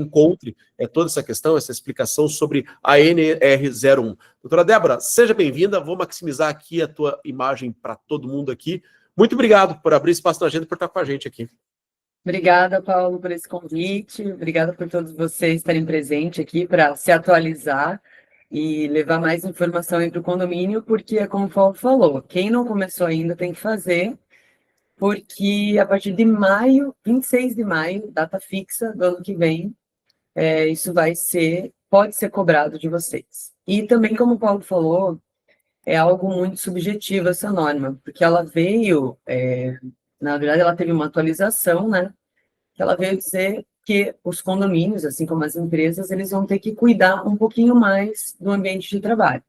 encontre toda essa questão, essa explicação sobre a NR01. Doutora Débora, seja bem-vinda, vou maximizar aqui a tua imagem para todo mundo aqui. Muito obrigado por abrir espaço na agenda e por estar com a gente aqui. Obrigada, Paulo, por esse convite, obrigada por todos vocês estarem presentes aqui para se atualizar e levar mais informação para o condomínio, porque, como o Paulo falou, quem não começou ainda tem que fazer, porque a partir de maio, 26 de maio, data fixa do ano que vem, isso pode ser cobrado de vocês. E também, como o Paulo falou, é algo muito subjetivo essa norma, porque ela veio, na verdade, ela teve uma atualização, né? Que ela veio dizer que os condomínios, assim como as empresas, eles vão ter que cuidar um pouquinho mais do ambiente de trabalho.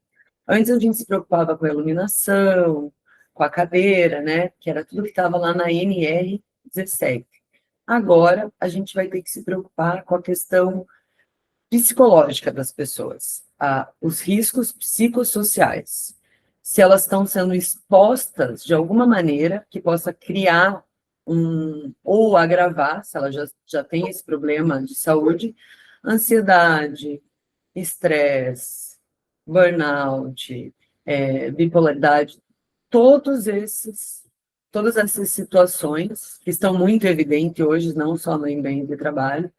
Antes a gente se preocupava com a iluminação, com a cadeira, né? Que era tudo que estava lá na NR17. Agora, a gente vai ter que se preocupar com a questão psicológica das pessoas, os riscos psicossociais. Se elas estão sendo expostas de alguma maneira que possa criar ou agravar, se ela já tem esse problema de saúde, ansiedade, estresse, burnout, bipolaridade, todas essas situações que estão muito evidentes hoje, não só no ambiente de trabalho,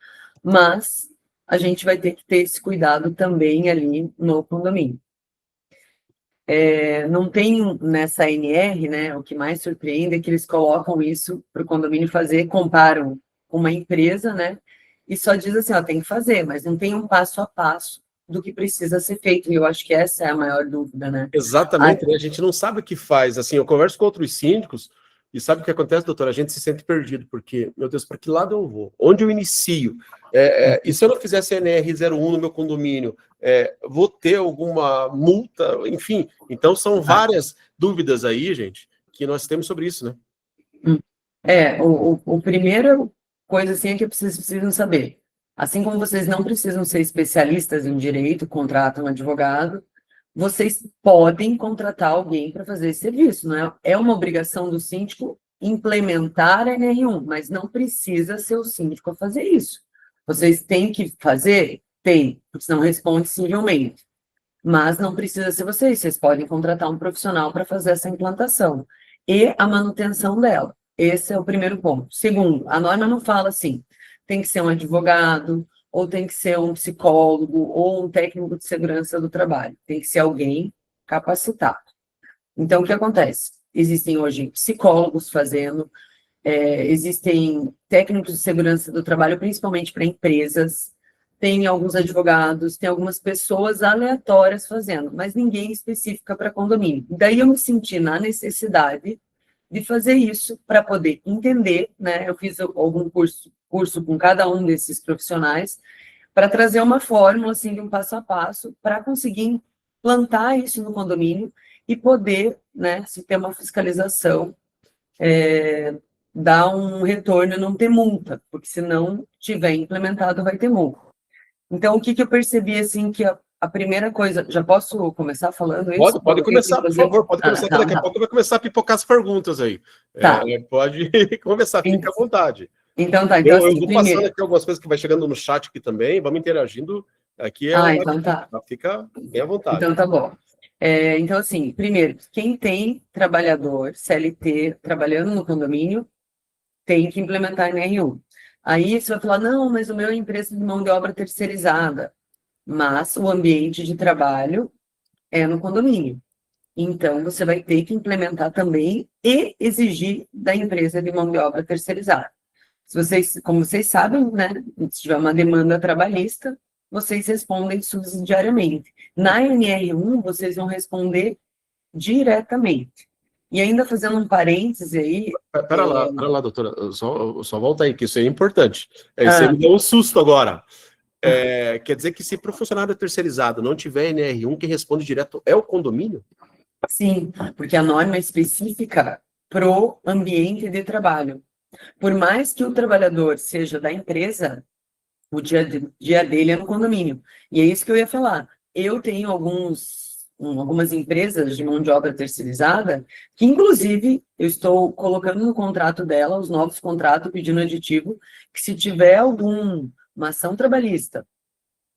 mas a gente vai ter que ter esse cuidado também ali no condomínio. Não tem nessa NR, né, o que mais surpreende é que eles colocam isso para o condomínio fazer, comparam com uma empresa, né, e só diz assim, ó, tem que fazer, mas não tem um passo a passo do que precisa ser feito, e eu acho que essa é a maior dúvida, né? Exatamente, né? A gente não sabe o que faz, assim, eu converso com outros síndicos, e sabe o que acontece, doutora? A gente se sente perdido, porque, meu Deus, para que lado eu vou? Onde eu inicio? E se eu não fizesse NR01 no meu condomínio, vou ter alguma multa? Enfim, então são várias dúvidas aí, gente, que nós temos sobre isso, né? O primeiro coisa assim é que vocês precisam saber. Assim como vocês não precisam ser especialistas em direito, contratam um advogado, vocês podem contratar alguém para fazer esse serviço, não é? É uma obrigação do síndico implementar a NR1, mas não precisa ser o síndico a fazer isso. Vocês têm que fazer? Tem, porque senão responde civilmente. Mas não precisa ser vocês podem contratar um profissional para fazer essa implantação e a manutenção dela. Esse é o primeiro ponto. Segundo, a norma não fala assim, tem que ser um advogado, ou tem que ser um psicólogo, ou um técnico de segurança do trabalho. Tem que ser alguém capacitado. Então, o que acontece? Existem hoje psicólogos fazendo, existem técnicos de segurança do trabalho, principalmente para empresas, tem alguns advogados, tem algumas pessoas aleatórias fazendo, mas ninguém específica para condomínio. Daí eu me senti na necessidade de fazer isso para poder entender, né? Eu fiz algum curso com cada um desses profissionais para trazer uma fórmula, assim, de um passo a passo, para conseguir implantar isso no condomínio e poder, né, se ter uma fiscalização, dar um retorno e não ter multa, porque se não tiver implementado, vai ter multa. Então, o que eu percebi, assim, que a primeira coisa... Já posso começar falando isso? Pode começar, por favor, pode começar, que daqui a pouco vai começar a pipocar as perguntas aí. Pode começar, fica à vontade. Então tá, então assim, eu vou passando aqui algumas coisas que vai chegando no chat aqui também, vamos interagindo aqui. Então tá. Fica bem à vontade. Então tá bom. Então assim, primeiro, quem tem trabalhador CLT trabalhando no condomínio tem que implementar a NR1. Aí você vai falar, não, mas o meu é empresa de mão de obra terceirizada, mas o ambiente de trabalho é no condomínio. Então, você vai ter que implementar também e exigir da empresa de mão de obra terceirizada. Como vocês sabem, né, se tiver uma demanda trabalhista, vocês respondem subsidiariamente. Na NR1, vocês vão responder diretamente. E ainda fazendo um parêntese aí... Pera lá, doutora, só volta aí, que isso é importante. Você me deu um susto agora. Quer dizer que se profissional terceirizado não tiver NR1, quem responde direto é o condomínio? Sim, porque a norma é específica para o ambiente de trabalho. Por mais que o trabalhador seja da empresa, o dia dele é no condomínio. E é isso que eu ia falar. Eu tenho algumas empresas de mão de obra terceirizada, que inclusive eu estou colocando no contrato dela, os novos contratos, pedindo aditivo, que se tiver algum uma ação trabalhista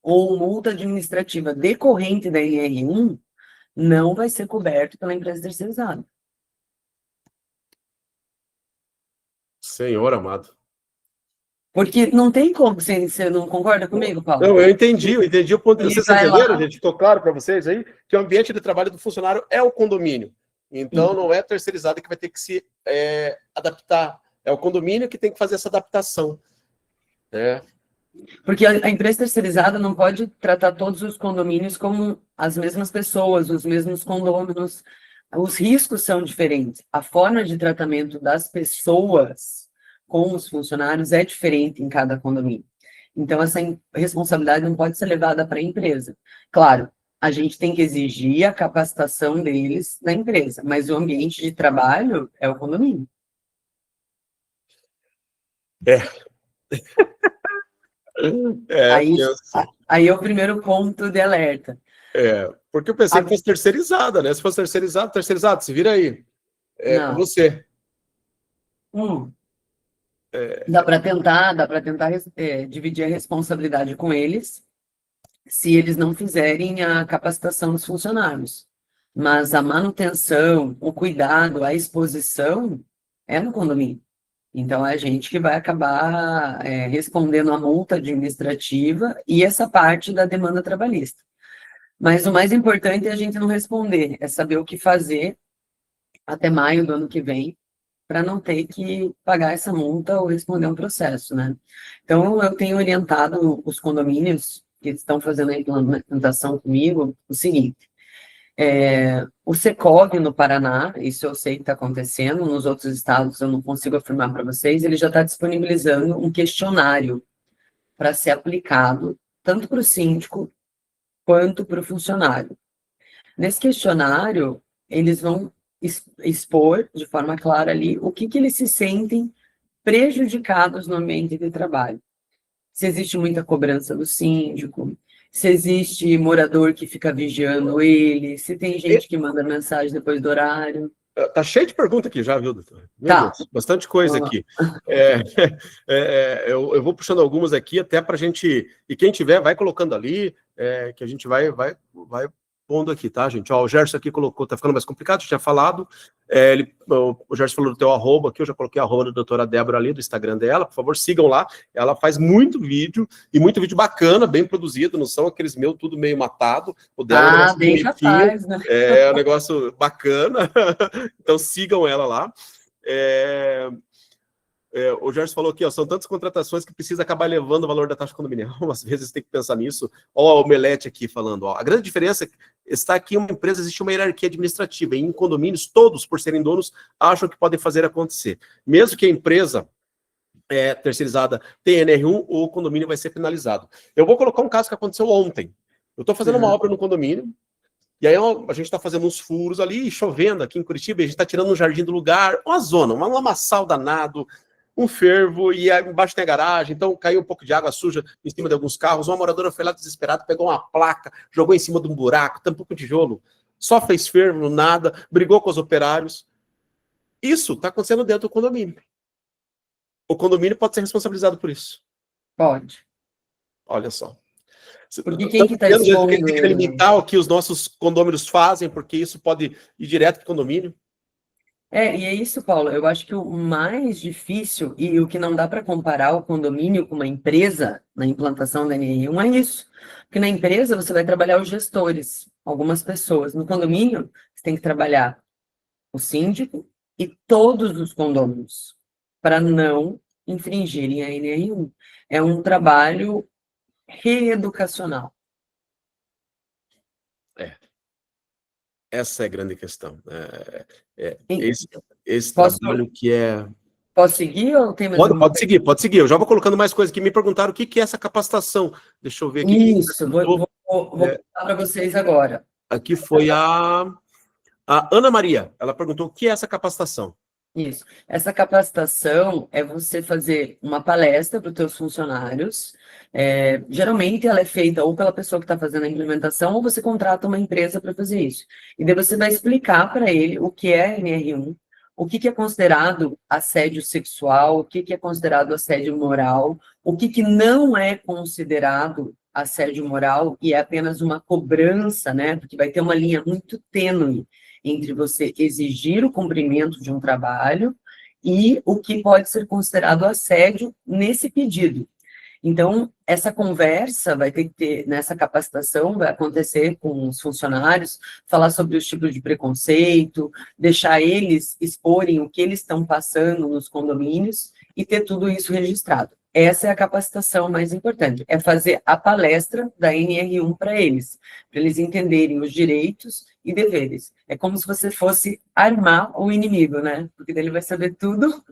ou multa administrativa decorrente da NR1, não vai ser coberto pela empresa terceirizada. Senhor amado. Porque não tem como, você não concorda comigo, Paulo? Não, eu entendi o ponto. Ele Vocês vai entenderam, lá- gente? Ficou claro para vocês aí que o ambiente de trabalho do funcionário é o condomínio. Então, não é a terceirizada que vai ter que se adaptar. É o condomínio que tem que fazer essa adaptação. Né? Porque a empresa terceirizada não pode tratar todos os condomínios como as mesmas pessoas, os mesmos condôminos. Os riscos são diferentes. A forma de tratamento das pessoas com os funcionários é diferente em cada condomínio. Então, essa responsabilidade não pode ser levada para a empresa. Claro, a gente tem que exigir a capacitação deles na empresa, mas o ambiente de trabalho é o condomínio. Aí é o primeiro ponto de alerta. Porque eu pensei que fosse terceirizada, né? Se fosse terceirizado, se vira aí. Com você. Dá para tentar dividir a responsabilidade com eles, se eles não fizerem a capacitação dos funcionários. Mas a manutenção, o cuidado, a exposição é no condomínio. Então, é a gente que vai acabar respondendo a multa administrativa e essa parte da demanda trabalhista. Mas o mais importante é a gente não responder, é saber o que fazer até maio do ano que vem, para não ter que pagar essa multa ou responder um processo, né? Então, eu tenho orientado os condomínios que estão fazendo a implantação comigo o seguinte: o Secov no Paraná, isso eu sei que está acontecendo, nos outros estados eu não consigo afirmar para vocês, ele já está disponibilizando um questionário para ser aplicado tanto para o síndico quanto para o funcionário. Nesse questionário, eles vão expor de forma clara ali o que eles se sentem prejudicados no ambiente de trabalho. Se existe muita cobrança do síndico, se existe morador que fica vigiando ele, se tem gente que manda mensagem depois do horário. Tá cheio de pergunta aqui já, viu, doutor? Tá. Deus, bastante coisa aqui. Eu vou puxando algumas aqui até para a gente... E quem tiver, vai colocando ali, que a gente vai pondo aqui, tá, gente? Ó, o Gerson aqui colocou, tá ficando mais complicado, tinha falado. O Gerson falou do teu arroba aqui, eu já coloquei a arroba da doutora Débora ali, do Instagram dela, por favor, sigam lá. Ela faz muito vídeo, e muito vídeo bacana, bem produzido, não são aqueles meus tudo meio matado. O dela bem capaz, né? É um negócio bacana, então sigam ela lá. O Gerson falou aqui, ó, são tantas contratações que precisa acabar elevando o valor da taxa condominial. Às vezes tem que pensar nisso. Ó, o Omelete aqui falando, ó, a grande diferença está aqui em uma empresa, existe uma hierarquia administrativa, e em condomínios, todos, por serem donos, acham que podem fazer acontecer. Mesmo que a empresa terceirizada tenha NR1, o condomínio vai ser penalizado. Eu vou colocar um caso que aconteceu ontem. Eu estou fazendo uma obra no condomínio, e aí a gente está fazendo uns furos ali, chovendo aqui em Curitiba, e a gente está tirando um jardim do lugar, uma zona, um lamaçal danado, um fervo, e aí embaixo tem a garagem, então caiu um pouco de água suja em cima de alguns carros. Uma moradora foi lá desesperada, pegou uma placa, jogou em cima de um buraco, tampou com tijolo, só fez fervo, nada, brigou com os operários. Isso está acontecendo dentro do condomínio. O condomínio pode ser responsabilizado por isso. Pode. Olha só. Porque quem que está expondo... Tem que delimitar o que os nossos condôminos fazem, porque isso pode ir direto para o condomínio. E é isso, Paulo. Eu acho que o mais difícil e o que não dá para comparar o condomínio com uma empresa na implantação da NR1 é isso. Porque na empresa você vai trabalhar os gestores, algumas pessoas. No condomínio, você tem que trabalhar o síndico e todos os condôminos para não infringirem a NR1. É um trabalho reeducacional. Essa é a grande questão. Esse trabalho que é... Posso seguir ou tem mais Pode seguir. Eu já vou colocando mais coisas que me perguntaram o que é essa capacitação. Deixa eu ver aqui. Isso, vou falar para vocês agora. Aqui foi a Ana Maria. Ela perguntou o que é essa capacitação. Isso. Essa capacitação é você fazer uma palestra para os teus funcionários. Geralmente ela é feita ou pela pessoa que está fazendo a implementação, ou você contrata uma empresa para fazer isso. E daí você vai explicar para ele o que é NR1, o que é considerado assédio sexual, o que é considerado assédio moral, o que não é considerado assédio moral e é apenas uma cobrança, né? Porque vai ter uma linha muito tênue entre você exigir o cumprimento de um trabalho e o que pode ser considerado assédio nesse pedido. Então, essa conversa vai ter que ter, nessa capacitação, vai acontecer com os funcionários, falar sobre os tipos de preconceito, deixar eles exporem o que eles estão passando nos condomínios e ter tudo isso registrado. Essa é a capacitação mais importante, é fazer a palestra da NR1 para eles entenderem os direitos e deveres. É como se você fosse armar o inimigo, né? Porque daí ele vai saber tudo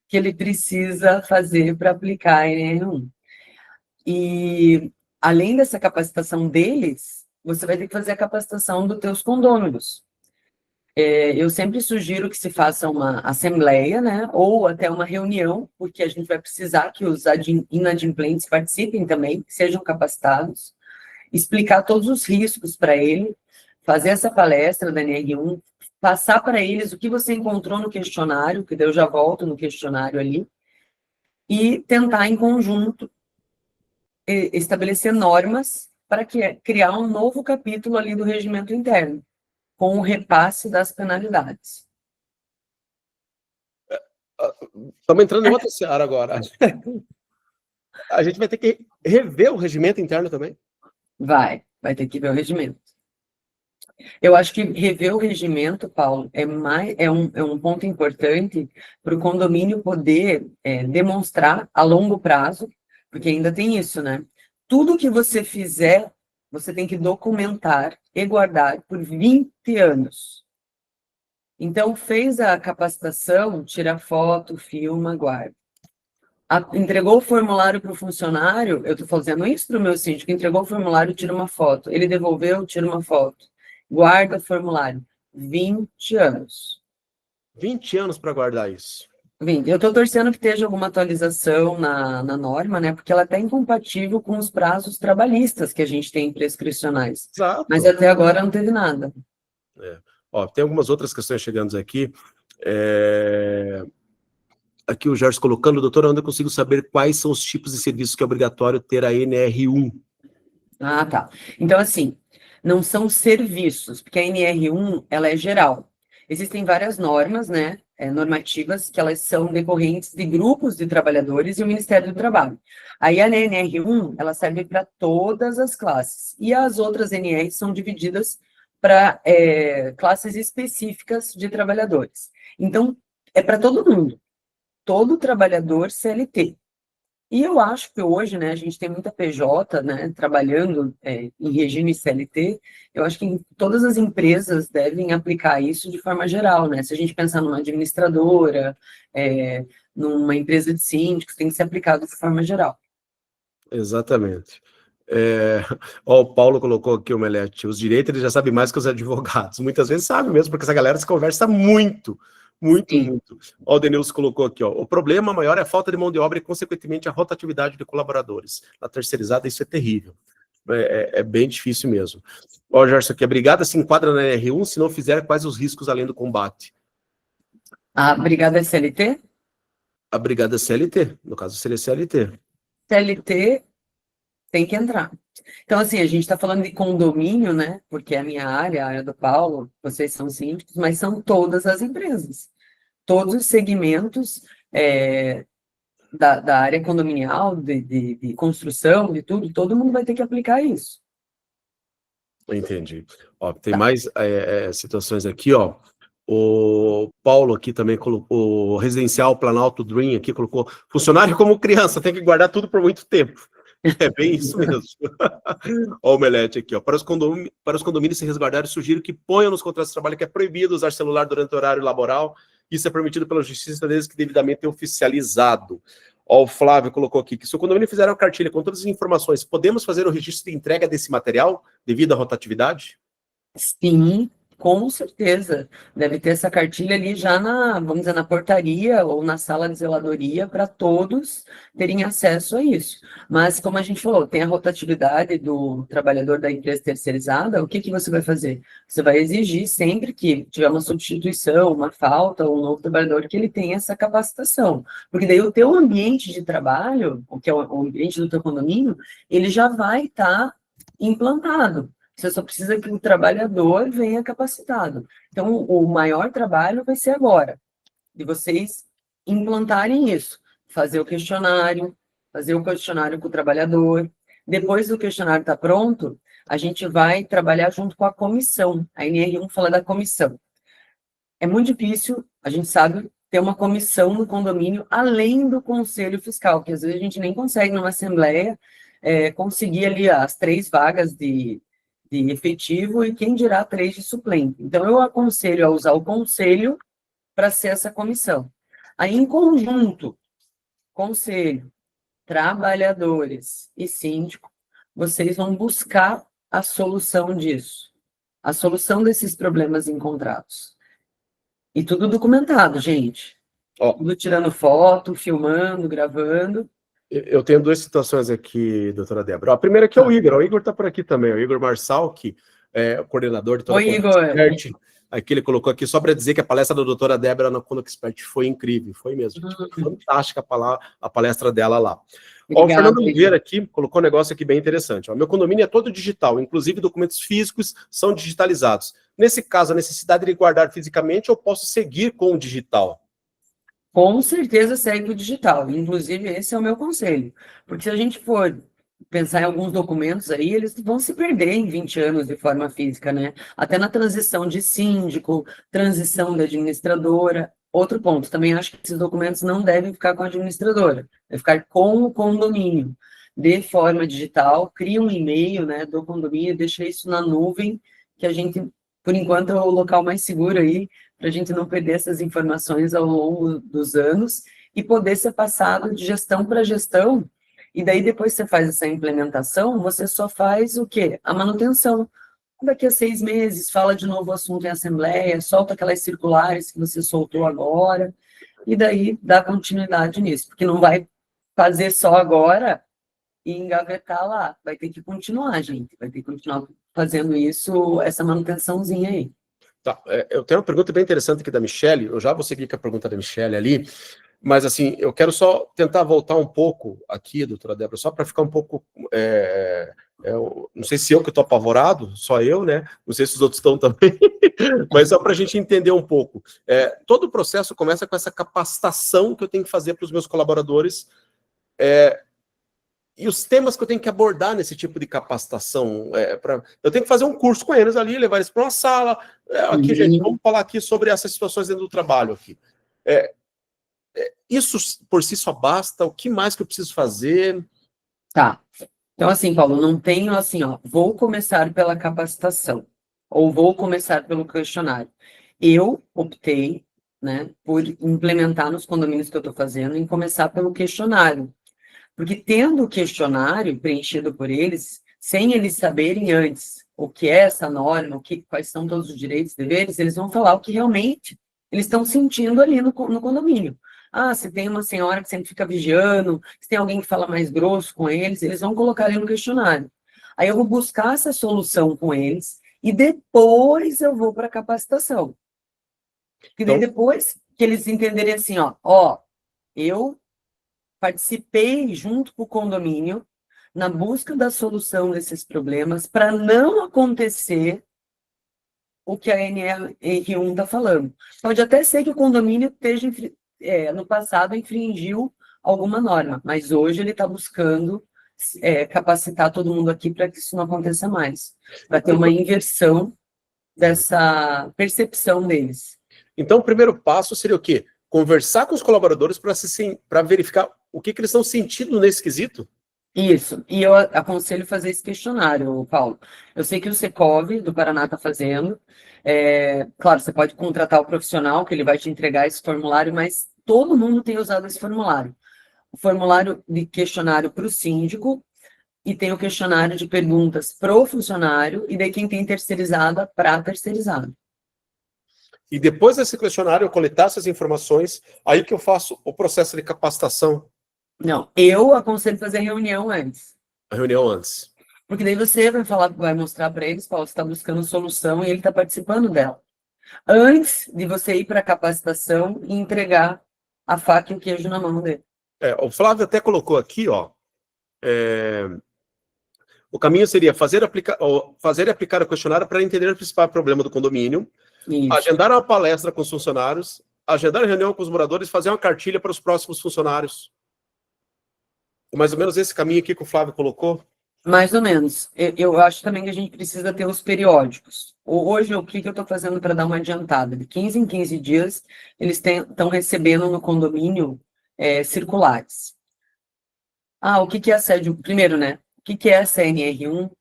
que ele precisa fazer para aplicar a NR1. E, além dessa capacitação deles, você vai ter que fazer a capacitação dos teus condôminos. Eu sempre sugiro que se faça uma assembleia, né, ou até uma reunião, porque a gente vai precisar que os inadimplentes participem também, que sejam capacitados, explicar todos os riscos para ele, fazer essa palestra da NR1, passar para eles o que você encontrou no questionário, que daí eu já volto no questionário ali, e tentar em conjunto estabelecer normas para criar um novo capítulo ali do regimento interno, com o repasse das penalidades. Estamos entrando em outra seara agora. A gente vai ter que rever o regimento interno também? Vai ter que ver o regimento. Eu acho que rever o regimento, Paulo, é um ponto importante para o condomínio poder demonstrar a longo prazo, porque ainda tem isso, né? Tudo que você fizer, você tem que documentar e guardar por 20 anos. Então, fez a capacitação, tira foto, filma, guarda. Entregou o formulário para o funcionário, eu estou fazendo isso para o meu síndico, entregou o formulário, tira uma foto. Ele devolveu, tira uma foto. Guarda o formulário. 20 anos. 20 anos para guardar isso. 20. Eu estou torcendo que esteja alguma atualização na norma, né? Porque ela está incompatível com os prazos trabalhistas que a gente tem prescricionais. Exato. Mas até agora não teve nada. Ó, tem algumas outras questões chegando aqui. Aqui o Jorge colocando, doutora, onde eu consigo saber quais são os tipos de serviços que é obrigatório ter a NR1? Ah, tá. Então, assim, não são serviços, porque a NR1, ela é geral. Existem várias normas, né, normativas, que elas são decorrentes de grupos de trabalhadores e o Ministério do Trabalho. Aí a NR1, ela serve para todas as classes, e as outras NRs são divididas para classes específicas de trabalhadores. Então, é para todo mundo, todo trabalhador CLT. E eu acho que hoje, né, a gente tem muita PJ, né, trabalhando em regime CLT, eu acho que todas as empresas devem aplicar isso de forma geral, né, se a gente pensar numa administradora, numa empresa de síndicos, tem que ser aplicado de forma geral. Exatamente. O Paulo colocou aqui, o Melete, os direitos eles já sabem mais que os advogados, muitas vezes sabem mesmo, porque essa galera se conversa muito. Ó, o Denilson colocou aqui, ó, o problema maior é a falta de mão de obra e, consequentemente, a rotatividade de colaboradores. Na terceirizada, isso é terrível. É bem difícil mesmo. Ó, Gerson aqui, a brigada se enquadra na R1, se não fizer, quais os riscos além do combate? A brigada é CLT? A brigada é CLT, no caso seria CLT. CLT tem que entrar. Então, assim, a gente está falando de condomínio, né? Porque é a minha área, a área do Paulo, vocês são síndicos, mas são todas as empresas. Todos os segmentos da área condominial, de construção, de tudo, todo mundo vai ter que aplicar isso. Entendi. Ó, tem mais situações aqui, ó. O Paulo aqui também colocou, o Residencial Planalto Dream aqui colocou, funcionário como criança, tem que guardar tudo por muito tempo. É bem isso mesmo. Ó, o Melete aqui, ó. Para os condomínios se resguardarem, sugiro que ponham nos contratos de trabalho que é proibido usar celular durante o horário laboral. Isso é permitido pela justiça desde que devidamente oficializado. Ó, o Flávio colocou aqui que se o condomínio fizer uma cartilha com todas as informações, podemos fazer o registro de entrega desse material devido à rotatividade? Sim, com certeza, deve ter essa cartilha ali já vamos dizer, na portaria ou na sala de zeladoria para todos terem acesso a isso. Mas, como a gente falou, tem a rotatividade do trabalhador da empresa terceirizada, o que que você vai fazer? Você vai exigir sempre que tiver uma substituição, uma falta, ou um novo trabalhador, que ele tenha essa capacitação. Porque daí o teu ambiente de trabalho, o que é o ambiente do teu condomínio, ele já vai estar implantado. Você só precisa que o trabalhador venha capacitado. Então, o maior trabalho vai ser agora, de vocês implantarem isso, fazer o questionário com o trabalhador. Depois do questionário estar pronto, a gente vai trabalhar junto com a comissão. A NR1 fala da comissão. É muito difícil, a gente sabe, ter uma comissão no condomínio, além do conselho fiscal, que às vezes a gente nem consegue, numa assembleia, conseguir ali as 3 vagas de efetivo e quem dirá 3 de suplente. Então, eu aconselho a usar o conselho para ser essa comissão. Aí, em conjunto, conselho, trabalhadores e síndico, vocês vão buscar a solução disso, a solução desses problemas encontrados. E tudo documentado, gente. Tudo tirando foto, filmando, gravando. Eu tenho 2 situações aqui, doutora Débora. A primeira aqui é o Igor. O Igor está por aqui também. O Igor Marçal, que é o coordenador de toda a Conduct. Aqui ele colocou aqui só para dizer que a palestra da doutora Débora na Conduct Expert foi incrível. Foi mesmo. Fantástica a palestra dela lá. Ó, o Fernando Oliveira aqui colocou um negócio aqui bem interessante. Ó, meu condomínio é todo digital, inclusive documentos físicos são digitalizados. Nesse caso, a necessidade de guardar fisicamente, eu posso seguir com o digital? Com certeza segue o digital. Inclusive, esse é o meu conselho. Porque se a gente for pensar em alguns documentos aí, eles vão se perder em 20 anos de forma física, né? Até na transição de síndico, transição da administradora. Outro ponto, também acho que esses documentos não devem ficar com a administradora, devem ficar com o condomínio, de forma digital, cria um e-mail, né, do condomínio, deixa isso na nuvem, que a gente, por enquanto, é o local mais seguro aí, para a gente não perder essas informações ao longo dos anos, e poder ser passado de gestão para gestão, e daí depois você faz essa implementação, você só faz o quê? A manutenção. Daqui a 6 meses, fala de novo o assunto em assembleia, solta aquelas circulares que você soltou agora, e daí dá continuidade nisso, porque não vai fazer só agora e engavetar lá, vai ter que continuar, gente, vai ter que continuar fazendo isso, essa manutençãozinha aí. Tá, eu tenho uma pergunta bem interessante aqui da Michelle, eu já vou seguir com a pergunta da Michelle ali, mas assim, eu quero só tentar voltar um pouco aqui, doutora Débora, só para ficar um pouco... não sei se eu que estou apavorado, só eu, né? Não sei se os outros estão também, mas só para a gente entender um pouco. Todo o processo começa com essa capacitação que eu tenho que fazer para os meus colaboradores, e os temas que eu tenho que abordar nesse tipo de capacitação. Eu tenho que fazer um curso com eles ali, levar eles para uma sala. Aqui, gente, vamos falar aqui sobre essas situações dentro do trabalho aqui. Isso por si só basta? O que mais que eu preciso fazer? Tá. Então, assim, Paulo, não tenho assim, ó, vou começar pela capacitação, ou vou começar pelo questionário. Eu optei, né, por implementar nos condomínios que eu estou fazendo, em começar pelo questionário. Porque tendo o questionário preenchido por eles, sem eles saberem antes o que é essa norma, quais são todos os direitos e deveres, eles vão falar o que realmente eles estão sentindo ali no condomínio. Ah, se tem uma senhora que sempre fica vigiando, se tem alguém que fala mais grosso com eles vão colocar ali no questionário. Aí eu vou buscar essa solução com eles e depois eu vou para a capacitação. E daí depois que eles entenderem assim, eu participei junto com o condomínio na busca da solução desses problemas para não acontecer o que a NR1 está falando. Pode até ser que o condomínio esteja, no passado, infringiu alguma norma, mas hoje ele está buscando capacitar todo mundo aqui para que isso não aconteça mais, para ter uma inversão dessa percepção deles. Então, o primeiro passo seria o quê? Conversar com os colaboradores para verificar o que eles estão sentindo nesse quesito? Isso, e eu aconselho fazer esse questionário, Paulo. Eu sei que o Secov do Paraná está fazendo. Claro, você pode contratar o profissional, que ele vai te entregar esse formulário, mas todo mundo tem usado esse formulário. O formulário de questionário para o síndico, e tem o questionário de perguntas para o funcionário, e daí quem tem terceirizada para terceirizado. E depois desse questionário, eu coletar essas informações, aí que eu faço o processo de capacitação. Não, eu aconselho fazer reunião antes. A reunião antes. Porque daí você vai falar, vai mostrar para eles, Paulo, você está buscando solução e ele está participando dela. Antes de você ir para a capacitação e entregar a faca e o queijo na mão dele. O Flávio até colocou aqui, ó. O caminho seria fazer e aplicar o questionário para entender o principal problema do condomínio, Isso. agendar uma palestra com os funcionários, agendar reunião com os moradores, fazer uma cartilha para os próximos funcionários. Mais ou menos esse caminho aqui que o Flávio colocou. Mais ou menos. Eu acho também que a gente precisa ter os periódicos. Hoje, o que eu estou fazendo para dar uma adiantada? De 15 em 15 dias, eles estão recebendo no condomínio circulares. O que é assédio? Primeiro, né? O que é a CNR1? O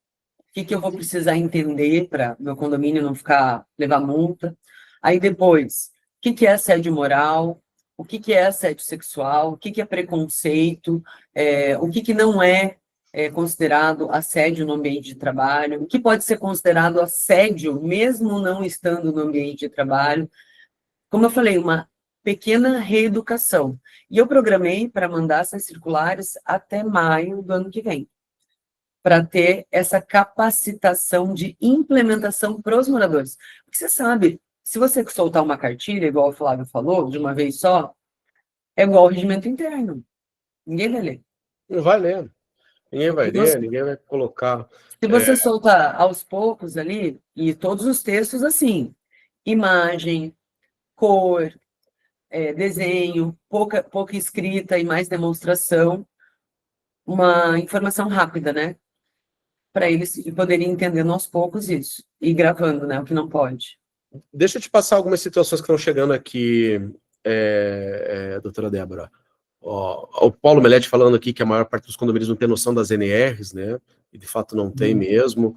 que eu vou precisar entender para meu condomínio não levar multa? Aí depois, o que é assédio moral? O que é assédio sexual? O que é preconceito? O que não é considerado assédio no ambiente de trabalho? O que pode ser considerado assédio, mesmo não estando no ambiente de trabalho? Como eu falei, uma pequena reeducação. E eu programei para mandar essas circulares até maio do ano que vem, para ter essa capacitação de implementação para os moradores. Porque você sabe, se você soltar uma cartilha, igual o Flávio falou, de uma vez só, é igual ao regimento interno. Ninguém vai ler. Não vai ler. Ninguém vai ler, ninguém vai colocar. Se você soltar aos poucos ali, e todos os textos assim, imagem, cor, desenho, pouca escrita e mais demonstração, uma informação rápida, né? Para eles poderem entender aos poucos isso. E gravando, né? O que não pode. Deixa eu te passar algumas situações que estão chegando aqui, doutora Débora. O Paulo Melete falando aqui que a maior parte dos condomínios não tem noção das NRs, né? E de fato não tem mesmo.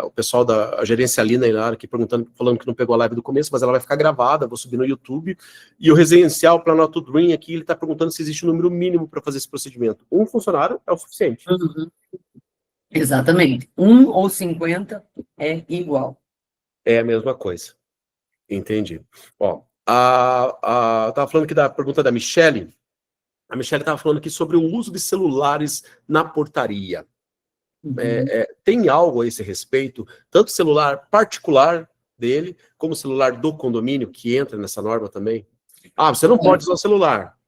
O pessoal da gerência Alina aqui falando que não pegou a live do começo, mas ela vai ficar gravada, vou subir no YouTube. E o residencial Planalto Dream aqui, ele está perguntando se existe um número mínimo para fazer esse procedimento. Um funcionário é o suficiente. Uhum. Exatamente. 1 ou 50 é igual. É a mesma coisa. Entendi. Eu estava falando aqui da pergunta da Michele. A Michele estava falando aqui sobre o uso de celulares na portaria. Uhum. Tem algo a esse respeito? Tanto celular particular dele, como celular do condomínio, que entra nessa norma também? Você não pode usar o celular.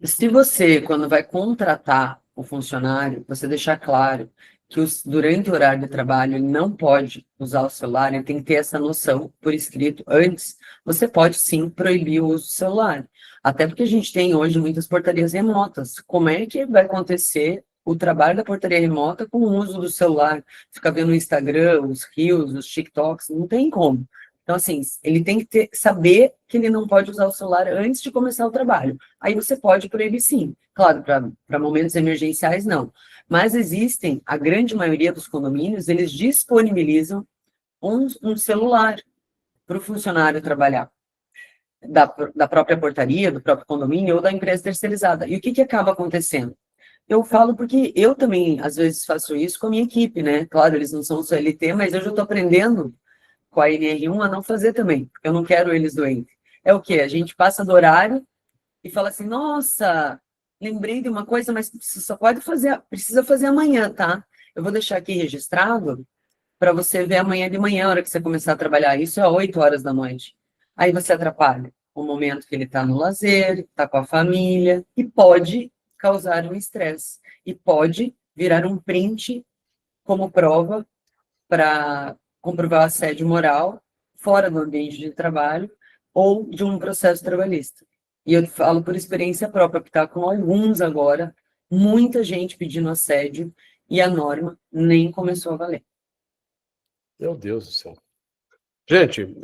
Se você, quando vai contratar o funcionário, você deixar claro que durante o horário de trabalho ele não pode usar o celular, ele tem que ter essa noção por escrito antes, você pode sim proibir o uso do celular. Até porque a gente tem hoje muitas portarias remotas. Como é que vai acontecer o trabalho da portaria remota com o uso do celular? Ficar vendo o Instagram, os Reels, os TikToks, não tem como. Então, assim, ele tem que saber que ele não pode usar o celular antes de começar o trabalho. Aí você pode proibir sim. Claro, para momentos emergenciais, não. Mas existem, a grande maioria dos condomínios, eles disponibilizam um celular para o funcionário trabalhar. Da própria portaria, do próprio condomínio ou da empresa terceirizada. E o que acaba acontecendo? Eu falo porque eu também, às vezes, faço isso com a minha equipe, né? Claro, eles não são CLT, mas eu já estou aprendendo com a NR1 a não fazer também, porque eu não quero eles doentes. É o quê? A gente passa do horário e fala assim, nossa, lembrei de uma coisa, mas precisa fazer amanhã, tá? Eu vou deixar aqui registrado para você ver amanhã de manhã, a hora que você começar a trabalhar. Isso é 8 horas da noite. Aí você atrapalha o momento que ele está no lazer, está com a família, e pode causar um estresse. E pode virar um print como prova para comprovar assédio moral fora do ambiente de trabalho ou de um processo trabalhista. E eu falo por experiência própria, porque está com alguns agora, muita gente pedindo assédio e a norma nem começou a valer. Meu Deus do céu. Gente,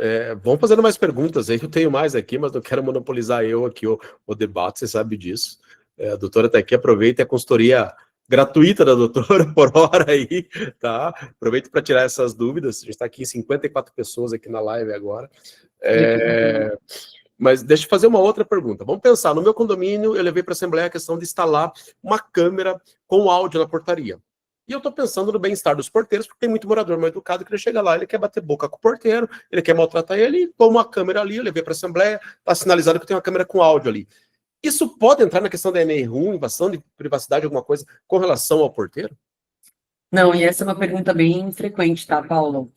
vamos fazendo mais perguntas aí, que eu tenho mais aqui, mas não quero monopolizar aqui o debate, você sabe disso. A doutora está aqui, aproveita a consultoria gratuita da doutora por hora aí, tá? Aproveita para tirar essas dúvidas, a gente está aqui em 54 pessoas aqui na live agora. Mas deixa eu fazer uma outra pergunta. Vamos pensar, no meu condomínio eu levei para a Assembleia a questão de instalar uma câmera com áudio na portaria. E eu estou pensando no bem-estar dos porteiros, porque tem muito morador mal educado que ele chega lá, ele quer bater boca com o porteiro, ele quer maltratar ele, e toma uma câmera ali, eu levei para a Assembleia, está sinalizado que tem uma câmera com áudio ali. Isso pode entrar na questão da NR1, invasão de privacidade, alguma coisa, com relação ao porteiro? Não, e essa é uma pergunta bem frequente, tá, Paulo?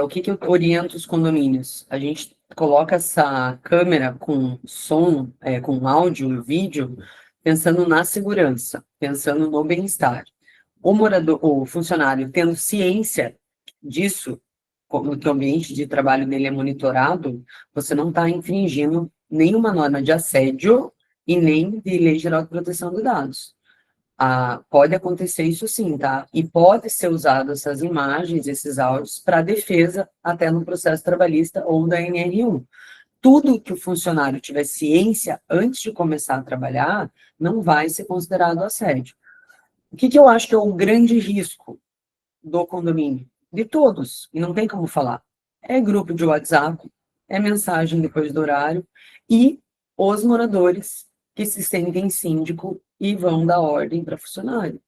O que eu oriento os condomínios? A gente coloca essa câmera com som, com áudio e vídeo, pensando na segurança, pensando no bem-estar. O morador, o funcionário tendo ciência disso, como que o ambiente de trabalho dele é monitorado, você não está infringindo nenhuma norma de assédio e nem de Lei Geral de Proteção de Dados. Pode acontecer isso sim, tá? E pode ser usado essas imagens, esses áudios, para defesa até no processo trabalhista ou da NR1. Tudo que o funcionário tiver ciência antes de começar a trabalhar, não vai ser considerado assédio. O que eu acho que é o grande risco do condomínio? De todos, e não tem como falar. É grupo de WhatsApp, é mensagem depois do horário, e os moradores que se sentem síndico e vão dar ordem para funcionário.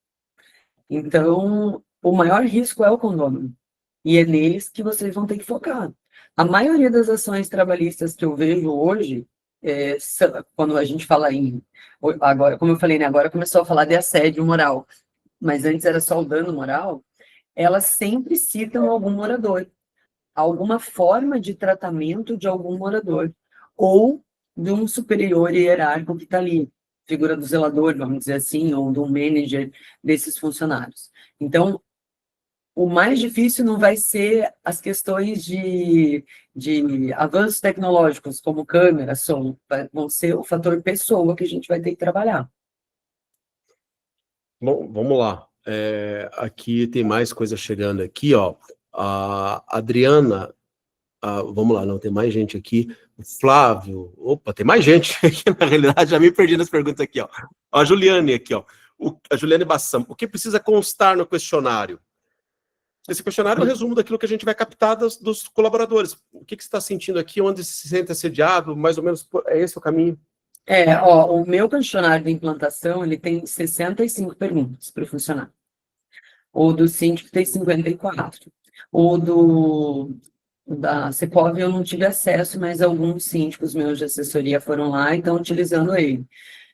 Então, o maior risco é o condomínio, e é neles que vocês vão ter que focar. A maioria das ações trabalhistas que eu vejo hoje, quando a gente fala agora, como eu falei, né, agora começou a falar de assédio moral, mas antes era só o dano moral, elas sempre citam algum morador, alguma forma de tratamento de algum morador, ou de um superior hierárquico que está ali, figura do zelador, vamos dizer assim, ou do manager desses funcionários. Então, o mais difícil não vai ser as questões de avanços tecnológicos, como câmera, som, vão ser o fator pessoa que a gente vai ter que trabalhar. Bom, vamos lá. Aqui tem mais coisa chegando aqui, ó. A Adriana, vamos lá, não, tem mais gente aqui. O Flávio, opa, tem mais gente aqui, na realidade, já me perdi nas perguntas aqui, ó. A Juliane aqui, ó. A Juliane Bassam, o que precisa constar no questionário? Esse questionário é um resumo daquilo que a gente vai captar dos colaboradores. O que você está sentindo aqui, onde se sente assediado, mais ou menos, é esse o caminho? O meu questionário de implantação, ele tem 65 perguntas para o funcionário. O do síndico tem 54. O da Cepov eu não tive acesso, mas alguns síndicos meus de assessoria foram lá e estão utilizando ele.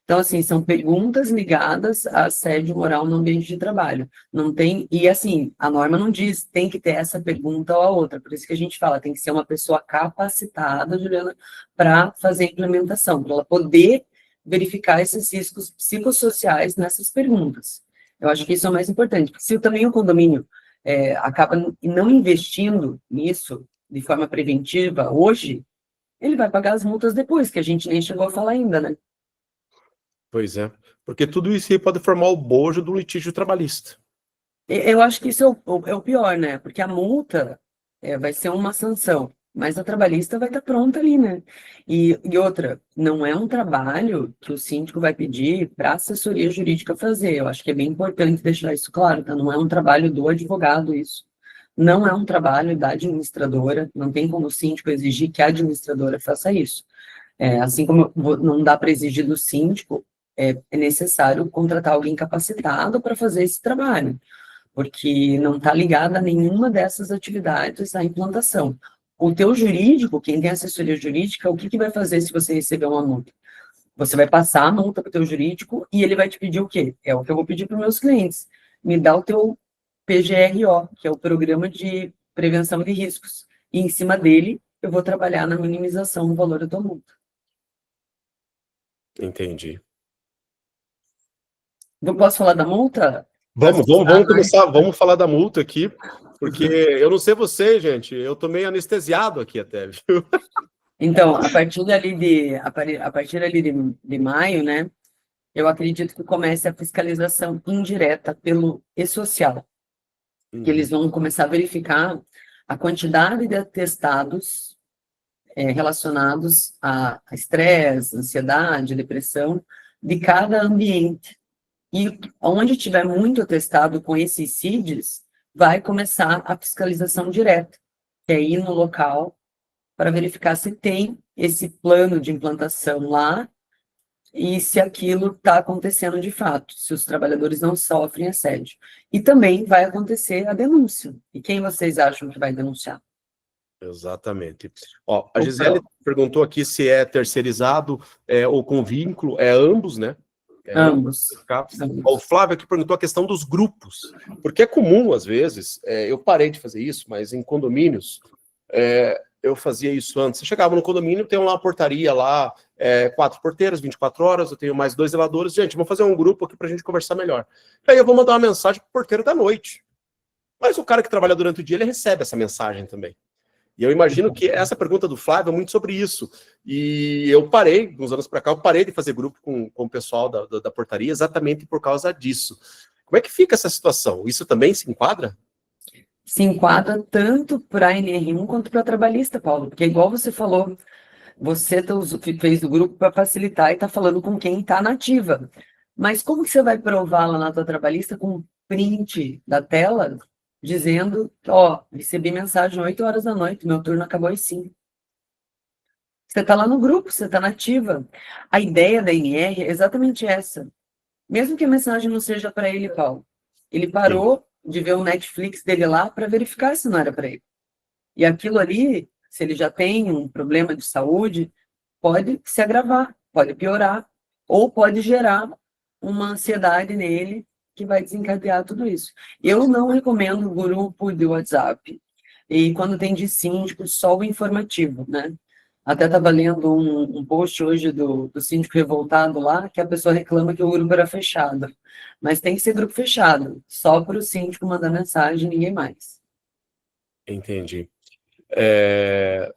Então, assim, são perguntas ligadas a assédio moral no ambiente de trabalho. Não tem, e assim, a norma não diz tem que ter essa pergunta ou a outra, por isso que a gente fala, tem que ser uma pessoa capacitada, Juliana, para fazer a implementação, para ela poder verificar esses riscos psicossociais nessas perguntas. Eu acho que isso é o mais importante, porque se também o condomínio acaba não investindo nisso de forma preventiva hoje, ele vai pagar as multas depois, que a gente nem chegou a falar ainda, né? Pois é, porque tudo isso aí pode formar o bojo do litígio trabalhista. Eu acho que isso é o pior, né? Porque a multa vai ser uma sanção, mas a trabalhista vai estar pronta ali, né? E outra, não é um trabalho que o síndico vai pedir para a assessoria jurídica fazer. Eu acho que é bem importante deixar isso claro, tá? Não é um trabalho do advogado isso. Não é um trabalho da administradora, não tem como o síndico exigir que a administradora faça isso. Assim como não dá para exigir do síndico, é necessário contratar alguém capacitado para fazer esse trabalho, porque não está ligado a nenhuma dessas atividades da implantação. O teu jurídico, quem tem assessoria jurídica, o que vai fazer se você receber uma multa? Você vai passar a multa para o teu jurídico e ele vai te pedir o quê? É o que eu vou pedir para os meus clientes. Me dá o teu PGRO, que é o Programa de Prevenção de Riscos. E em cima dele, eu vou trabalhar na minimização do valor da tua multa. Entendi. Eu posso falar da multa? Vamos começar, vamos falar da multa aqui, porque eu não sei você, gente, eu tô meio anestesiado aqui até, viu? Então, a partir ali de maio, né, eu acredito que comece a fiscalização indireta pelo e-social, que eles vão começar a verificar a quantidade de atestados relacionados a estresse, ansiedade, depressão, de cada ambiente. E onde tiver muito atestado com esses CIDs, vai começar a fiscalização direta, que é ir no local para verificar se tem esse plano de implantação lá e se aquilo está acontecendo de fato, se os trabalhadores não sofrem assédio. E também vai acontecer a denúncia. E quem vocês acham que vai denunciar? Exatamente. Ó, a Gisele perguntou aqui se é terceirizado ou com vínculo. É ambos, né? Ambos. O Flávio aqui perguntou a questão dos grupos, porque é comum, às vezes, eu parei de fazer isso, mas em condomínios, eu fazia isso antes. Você chegava no condomínio, tem lá uma portaria lá, 4 porteiras, 24 horas, eu tenho mais 2 zeladores. Gente, vamos fazer um grupo aqui para a gente conversar melhor. Aí eu vou mandar uma mensagem para o porteiro da noite. Mas o cara que trabalha durante o dia, ele recebe essa mensagem também. E eu imagino que essa pergunta do Flávio é muito sobre isso. E eu parei, uns anos para cá, eu parei de fazer grupo com o pessoal da portaria exatamente por causa disso. Como é que fica essa situação? Isso também se enquadra? Se enquadra tanto para a NR1 quanto para a trabalhista, Paulo, porque igual você falou, você fez o grupo para facilitar e está falando com quem está na ativa. Mas como que você vai provar lá na tua trabalhista com print da tela dizendo, ó, recebi mensagem 8 horas da noite, meu turno acabou às 5. Você está lá no grupo, você está na ativa. A ideia da NR é exatamente essa. Mesmo que a mensagem não seja para ele, Paulo, ele parou de ver o Netflix dele lá para verificar se não era para ele. E aquilo ali, se ele já tem um problema de saúde, pode se agravar, pode piorar, ou pode gerar uma ansiedade nele que vai desencadear tudo isso. Eu não recomendo grupo de WhatsApp, e quando tem de síndico, só o informativo, né? Até estava lendo um post hoje do síndico revoltado lá, que a pessoa reclama que o grupo era fechado. Mas tem que ser grupo fechado, só para o síndico mandar mensagem, ninguém mais. Entendi.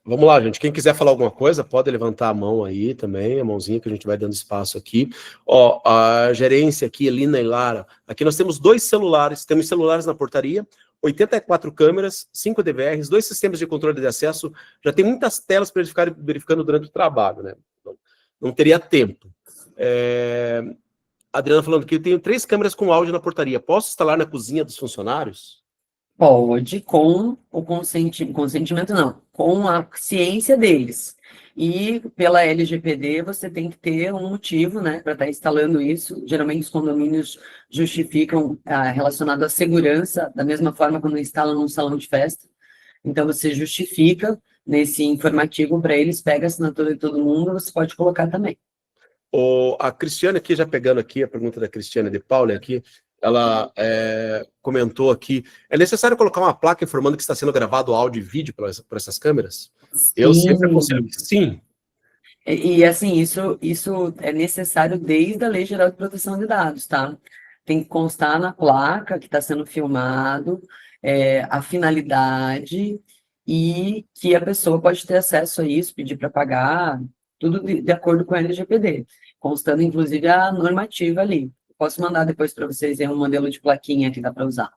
Vamos lá, gente. Quem quiser falar alguma coisa, pode levantar a mão aí também, a mãozinha que a gente vai dando espaço aqui. Ó, a gerência aqui, Elina e Lara. Aqui nós temos 2 celulares, temos celulares na portaria, 84 câmeras, 5 DVRs, 2 sistemas de controle de acesso, já tem muitas telas para eles ficarem verificando durante o trabalho, né? Não teria tempo. A Adriana falando que eu tenho 3 câmeras com áudio na portaria. Posso instalar na cozinha dos funcionários? Pode, com o consentimento não, com a ciência deles. E pela LGPD você tem que ter um motivo, né, para estar instalando isso. Geralmente os condomínios justificam relacionado à segurança, da mesma forma quando instalam num salão de festa. Então você justifica nesse informativo para eles, pega a assinatura de todo mundo, você pode colocar também. A Cristiane aqui, já pegando aqui a pergunta da Cristiane de Paula aqui, ela comentou aqui, é necessário colocar uma placa informando que está sendo gravado áudio e vídeo por essas câmeras? Sim. Eu sempre aconselho que sim. E assim, isso é necessário desde a Lei Geral de Proteção de Dados, tá? Tem que constar na placa que está sendo filmado, a finalidade e que a pessoa pode ter acesso a isso, pedir para pagar, tudo de acordo com a LGPD, constando inclusive a normativa ali. Posso mandar depois para vocês um modelo de plaquinha que dá para usar.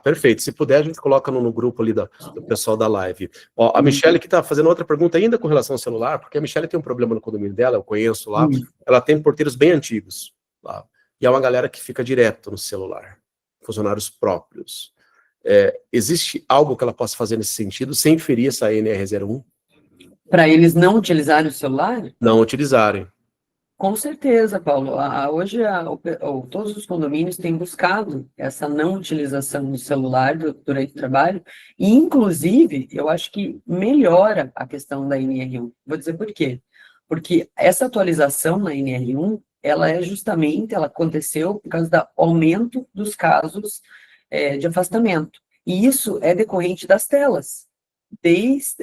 Perfeito. Se puder, a gente coloca no grupo ali do pessoal da live. Ó, a Michelle que está fazendo outra pergunta ainda com relação ao celular, porque a Michelle tem um problema no condomínio dela, eu conheço lá, ela tem porteiros bem antigos lá, e é uma galera que fica direto no celular, funcionários próprios. Existe algo que ela possa fazer nesse sentido, sem ferir essa NR01? Para eles não utilizarem o celular? Não utilizarem. Com certeza, Paulo. Hoje, todos os condomínios têm buscado essa não utilização do celular durante o trabalho, e, inclusive, eu acho que melhora a questão da NR1. Vou dizer por quê. Porque essa atualização na NR1, ela aconteceu por causa do aumento dos casos de afastamento. E isso é decorrente das telas, desde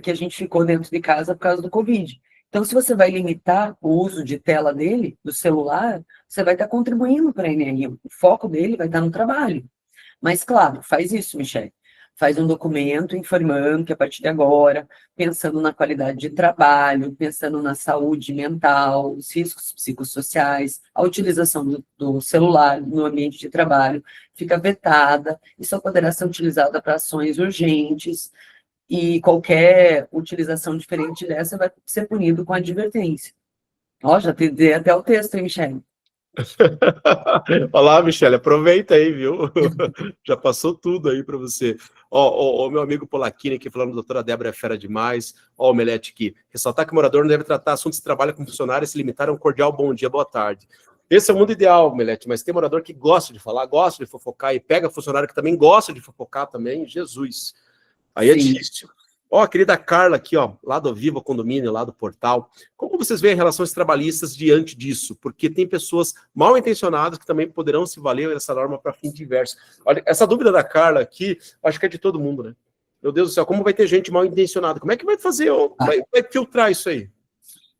que a gente ficou dentro de casa por causa do Covid. Então, se você vai limitar o uso de tela dele, do celular, você vai estar contribuindo para a NR1. O foco dele vai estar no trabalho. Mas, claro, faz isso, Michele. Faz um documento informando que, a partir de agora, pensando na qualidade de trabalho, pensando na saúde mental, os riscos psicossociais, a utilização do celular no ambiente de trabalho fica vetada e só poderá ser utilizada para ações urgentes, e qualquer utilização diferente dessa vai ser punido com advertência. Ó, já te dei até o texto, hein, Michele? Olá, Michele, aproveita aí, viu? Já passou tudo aí para você. Ó, meu amigo Polacchini aqui falando, doutora Débora é fera demais. Ó, o Melete aqui. Ressaltar que o morador não deve tratar assuntos de trabalho com funcionário e se limitar a um cordial bom dia, boa tarde. Esse é o mundo ideal, Melete, mas tem morador que gosta de falar, gosta de fofocar e pega funcionário que também gosta de fofocar também. Jesus. Aí é difícil. Ó, a querida Carla aqui, ó, lá do Viva Condomínio, lá do portal. Como vocês veem relações trabalhistas diante disso? Porque tem pessoas mal intencionadas que também poderão se valer dessa norma para fim diverso. Olha, essa dúvida da Carla aqui, acho que é de todo mundo, né? Meu Deus do céu, como vai ter gente mal intencionada? Como é que vai fazer, vai filtrar isso aí?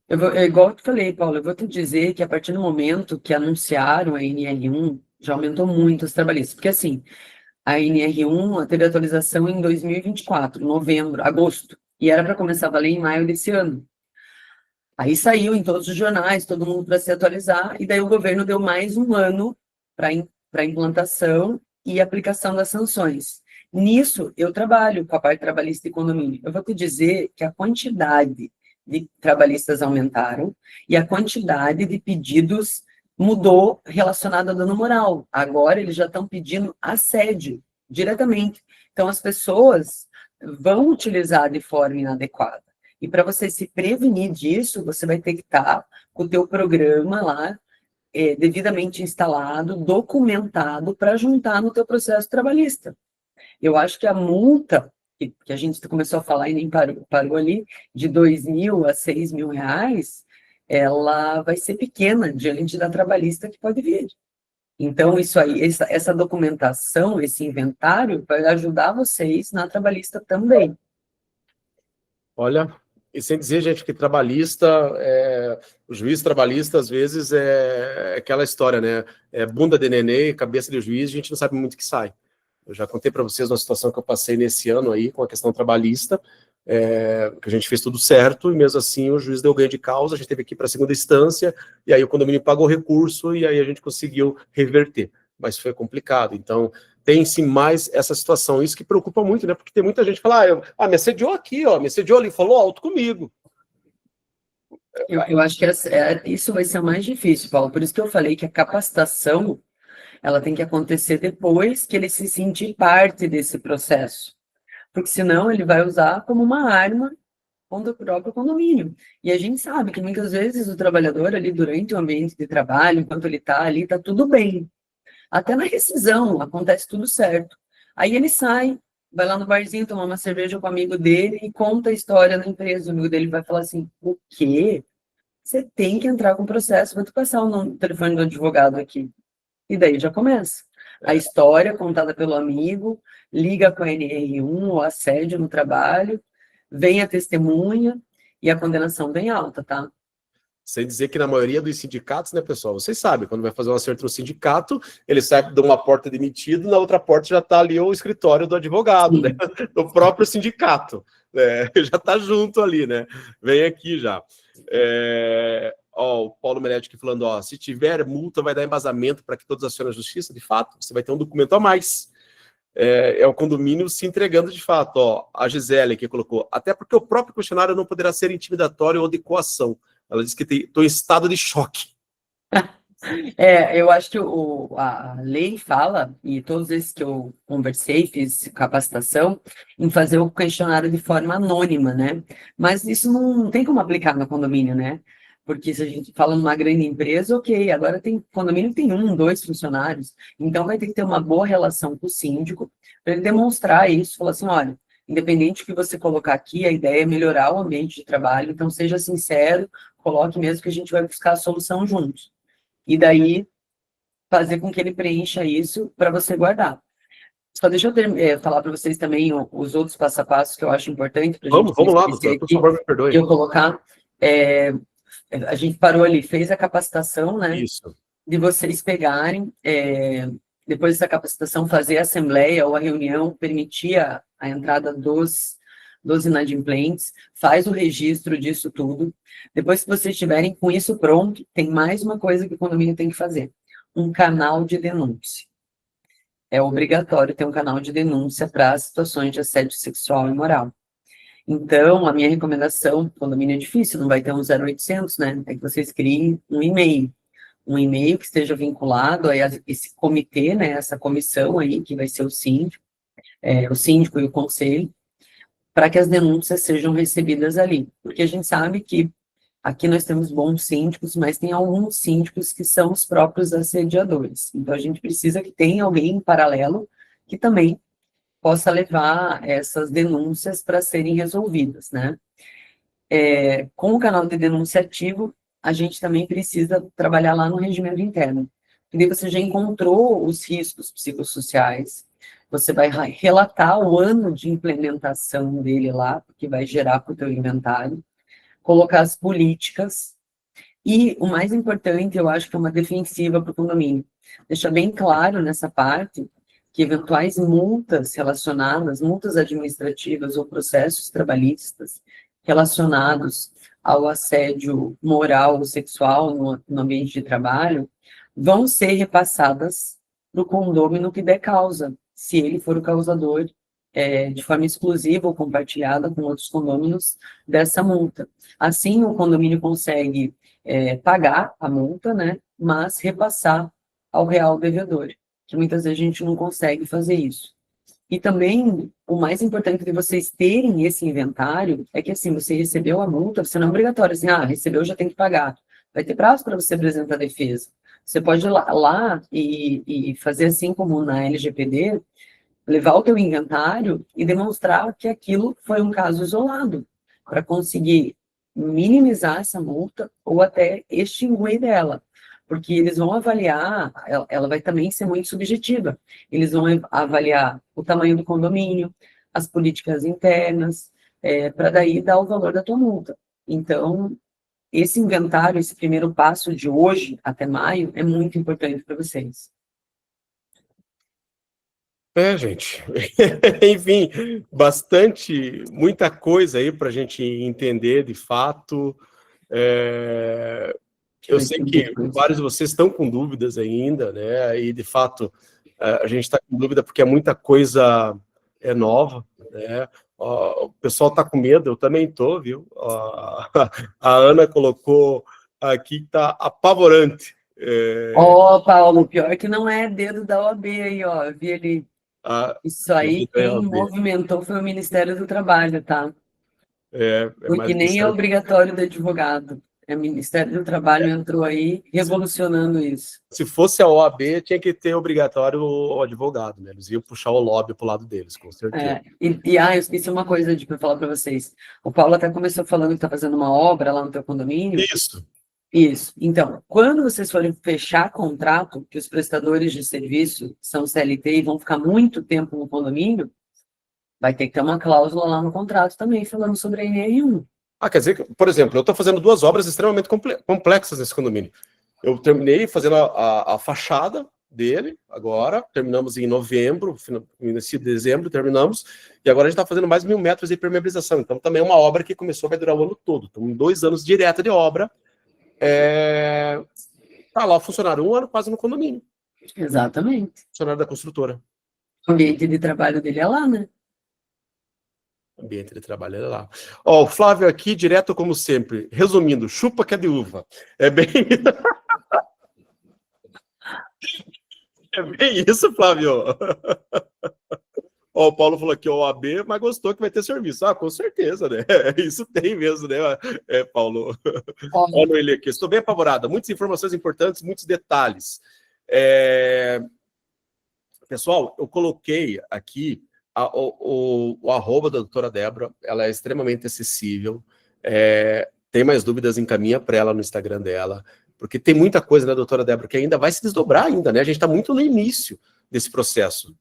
Igual eu te falei, Paulo, eu vou te dizer que a partir do momento que anunciaram a NR1, já aumentou muito os trabalhistas. Porque assim, a NR1 teve atualização em 2024, novembro, agosto, e era para começar a valer em maio desse ano. Aí saiu em todos os jornais, todo mundo para se atualizar, e daí o governo deu mais um ano para implantação e aplicação das sanções. Nisso, eu trabalho com a parte trabalhista e condomínio. Eu vou te dizer que a quantidade de trabalhistas aumentaram e a quantidade de pedidos mudou relacionado a dano moral. Agora eles já estão pedindo assédio diretamente. Então as pessoas vão utilizar de forma inadequada. E para você se prevenir disso, você vai ter que estar com o teu programa lá devidamente instalado, documentado para juntar no teu processo trabalhista. Eu acho que a multa que a gente começou a falar e nem parou ali, de 2.000 a 6.000 reais, ela vai ser pequena diante da trabalhista que pode vir. Então, isso aí, essa documentação, esse inventário, vai ajudar vocês na trabalhista também. Olha, e sem dizer, gente, que trabalhista, o juiz trabalhista, às vezes, é aquela história, né? É bunda de nenê, cabeça de juiz, a gente não sabe muito o que sai. Eu já contei para vocês uma situação que eu passei nesse ano aí, com a questão trabalhista, que a gente fez tudo certo, e mesmo assim o juiz deu ganho de causa, a gente teve que ir para a segunda instância, e aí o condomínio pagou o recurso, e aí a gente conseguiu reverter. Mas foi complicado, então tem sim mais essa situação, isso que preocupa muito, né? Porque tem muita gente que fala, me assediou aqui, ó, me assediou ali, falou alto comigo. Eu acho que isso vai ser o mais difícil, Paulo, por isso que eu falei que a capacitação ela tem que acontecer depois que ele se sentir parte desse processo. Porque senão ele vai usar como uma arma contra o próprio condomínio. E a gente sabe que muitas vezes o trabalhador ali durante o ambiente de trabalho, enquanto ele está ali, está tudo bem. Até na rescisão acontece tudo certo. Aí ele sai, vai lá no barzinho tomar uma cerveja com o amigo dele e conta a história na empresa. O amigo dele vai falar assim, o quê? Você tem que entrar com o processo, vou te passar o telefone do advogado aqui. E daí já começa. A história contada pelo amigo, liga com a NR1, o assédio no trabalho, vem a testemunha e a condenação bem alta, tá? Sem dizer que na maioria dos sindicatos, né, pessoal, vocês sabem, quando vai fazer um acerto no sindicato, ele sai de uma porta demitido, na outra porta já está ali o escritório do advogado, né, do próprio sindicato, já está junto ali, né, vem aqui já. Ó, o Paulo Melete aqui falando, ó, se tiver multa, vai dar embasamento para que todos acionem a justiça, de fato, você vai ter um documento a mais. É o condomínio se entregando de fato, ó, a Gisele aqui colocou, até porque o próprio questionário não poderá ser intimidatório ou de coação. Ela disse que estou em estado de choque. Eu acho que a lei fala, e todos esses que eu conversei, fiz capacitação, em fazer o questionário de forma anônima, né? Mas isso não tem como aplicar no condomínio, né? Porque se a gente fala numa grande empresa, ok, agora tem condomínio que tem 1, 2 funcionários, então vai ter que ter uma boa relação com o síndico, para ele demonstrar isso, falar assim, olha, independente do que você colocar aqui, a ideia é melhorar o ambiente de trabalho, então seja sincero, coloque mesmo que a gente vai buscar a solução juntos. E daí, fazer com que ele preencha isso para você guardar. Só deixa eu falar para vocês também os outros passo a passo que eu acho importante para a gente Vamos lá, doutor, por favor, me perdoe. eu colocar. A gente parou ali, fez a capacitação, né? Isso. De vocês pegarem, depois dessa capacitação, fazer a assembleia ou a reunião, permitir a entrada dos inadimplentes, faz o registro disso tudo. Depois que vocês estiverem com isso pronto, tem mais uma coisa que o condomínio tem que fazer, um canal de denúncia. É obrigatório ter um canal de denúncia para situações de assédio sexual e moral. Então, a minha recomendação, condomínio é difícil, não vai ter um 0800, né? É que vocês criem um e-mail que esteja vinculado a esse comitê, né? Essa comissão aí, que vai ser o síndico, o síndico e o conselho, para que as denúncias sejam recebidas ali. Porque a gente sabe que aqui nós temos bons síndicos, mas tem alguns síndicos que são os próprios assediadores. Então, a gente precisa que tenha alguém em paralelo que também possa levar essas denúncias para serem resolvidas, né? Com o canal de denúncia ativo, a gente também precisa trabalhar lá no regimento interno. E daí você já encontrou os riscos psicossociais, você vai relatar o ano de implementação dele lá, que vai gerar para o teu inventário, colocar as políticas, e o mais importante, eu acho que é uma defensiva para o condomínio. Deixa bem claro nessa parte que eventuais multas relacionadas, multas administrativas ou processos trabalhistas relacionados ao assédio moral ou sexual no ambiente de trabalho, vão ser repassadas para o condômino que der causa, se ele for o causador, de forma exclusiva ou compartilhada com outros condôminos dessa multa. Assim, o condomínio consegue pagar a multa, né, mas repassar ao real devedor, que muitas vezes a gente não consegue fazer isso. E também, o mais importante de vocês terem esse inventário é que, assim, você recebeu a multa, você não é obrigatório, assim, recebeu, já tem que pagar. Vai ter prazo para você apresentar a defesa. Você pode ir lá e fazer assim como na LGPD, levar o teu inventário e demonstrar que aquilo foi um caso isolado, para conseguir minimizar essa multa ou até extinguir dela, porque eles vão avaliar, ela vai também ser muito subjetiva, eles vão avaliar o tamanho do condomínio, as políticas internas, para daí dar o valor da tua multa. Então, esse inventário, esse primeiro passo de hoje até maio, é muito importante para vocês. Gente, enfim, muita coisa aí para a gente entender de fato. Eu sei que vários de vocês estão com dúvidas ainda, né? E de fato a gente está com dúvida porque muita coisa nova, né? O pessoal está com medo, eu também estou, viu? A Ana colocou aqui que está apavorante. Paulo, pior que não é dedo da OAB aí, ó. Eu vi ele. Isso aí quem movimentou foi o Ministério do Trabalho, tá? Porque nem é obrigatório do advogado. O Ministério do Trabalho entrou aí revolucionando isso. Se fosse a OAB, tinha que ter obrigatório o advogado, né? Eles iam puxar o lobby para o lado deles, com certeza. Eu esqueci uma coisa para falar para vocês. O Paulo até começou falando que está fazendo uma obra lá no teu condomínio. Isso. Então, quando vocês forem fechar contrato, que os prestadores de serviço são CLT e vão ficar muito tempo no condomínio, vai ter que ter uma cláusula lá no contrato também, falando sobre a NR1. Quer dizer que, por exemplo, eu estou fazendo 2 obras extremamente complexas nesse condomínio. Eu terminei fazendo a fachada dele, agora, terminamos em novembro, início de dezembro, terminamos, e agora a gente está fazendo mais 1.000 metros de permeabilização. Então, também é uma obra que começou, vai durar o ano todo. Então, 2 anos direto de obra. Tá lá o funcionário 1 ano quase no condomínio. Exatamente. Funcionário da construtora. O ambiente de trabalho dele é lá, né? Ambiente de trabalho é lá. O Flávio aqui, direto como sempre. Resumindo, chupa que é de uva. É bem isso, Flávio. O Paulo falou aqui, o OAB, mas gostou que vai ter serviço. Com certeza, né? Isso tem mesmo, né, Paulo? Olha ele aqui. Estou bem apavorada. Muitas informações importantes, muitos detalhes. Pessoal, eu coloquei aqui o arroba da doutora Débora, ela é extremamente acessível. Tem mais dúvidas, encaminha para ela no Instagram dela, porque tem muita coisa, né, doutora Débora, que ainda vai se desdobrar ainda, né? A gente está muito no início desse processo.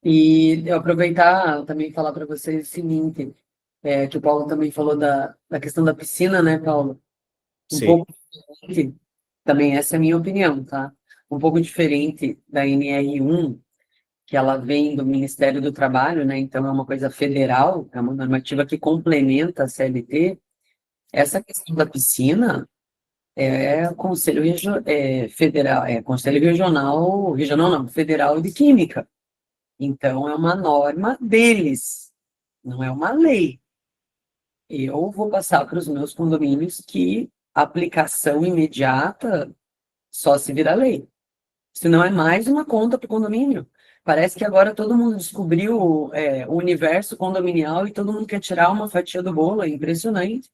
E eu aproveitar também falar para vocês o seguinte, que o Paulo também falou da questão da piscina, né, Paulo? Sim. Pouco diferente, também essa é a minha opinião, tá? Um pouco diferente da NR1, que ela vem do Ministério do Trabalho, né? Então é uma coisa federal, é uma normativa que complementa a CLT. Essa questão da piscina é Conselho Federal, Conselho Regional não, Federal de Química. Então, é uma norma deles, não é uma lei. Eu vou passar para os meus condomínios que a aplicação imediata só se vira lei. Senão é mais uma conta para o condomínio. Parece que agora todo mundo descobriu o universo condominial e todo mundo quer tirar uma fatia do bolo, é impressionante.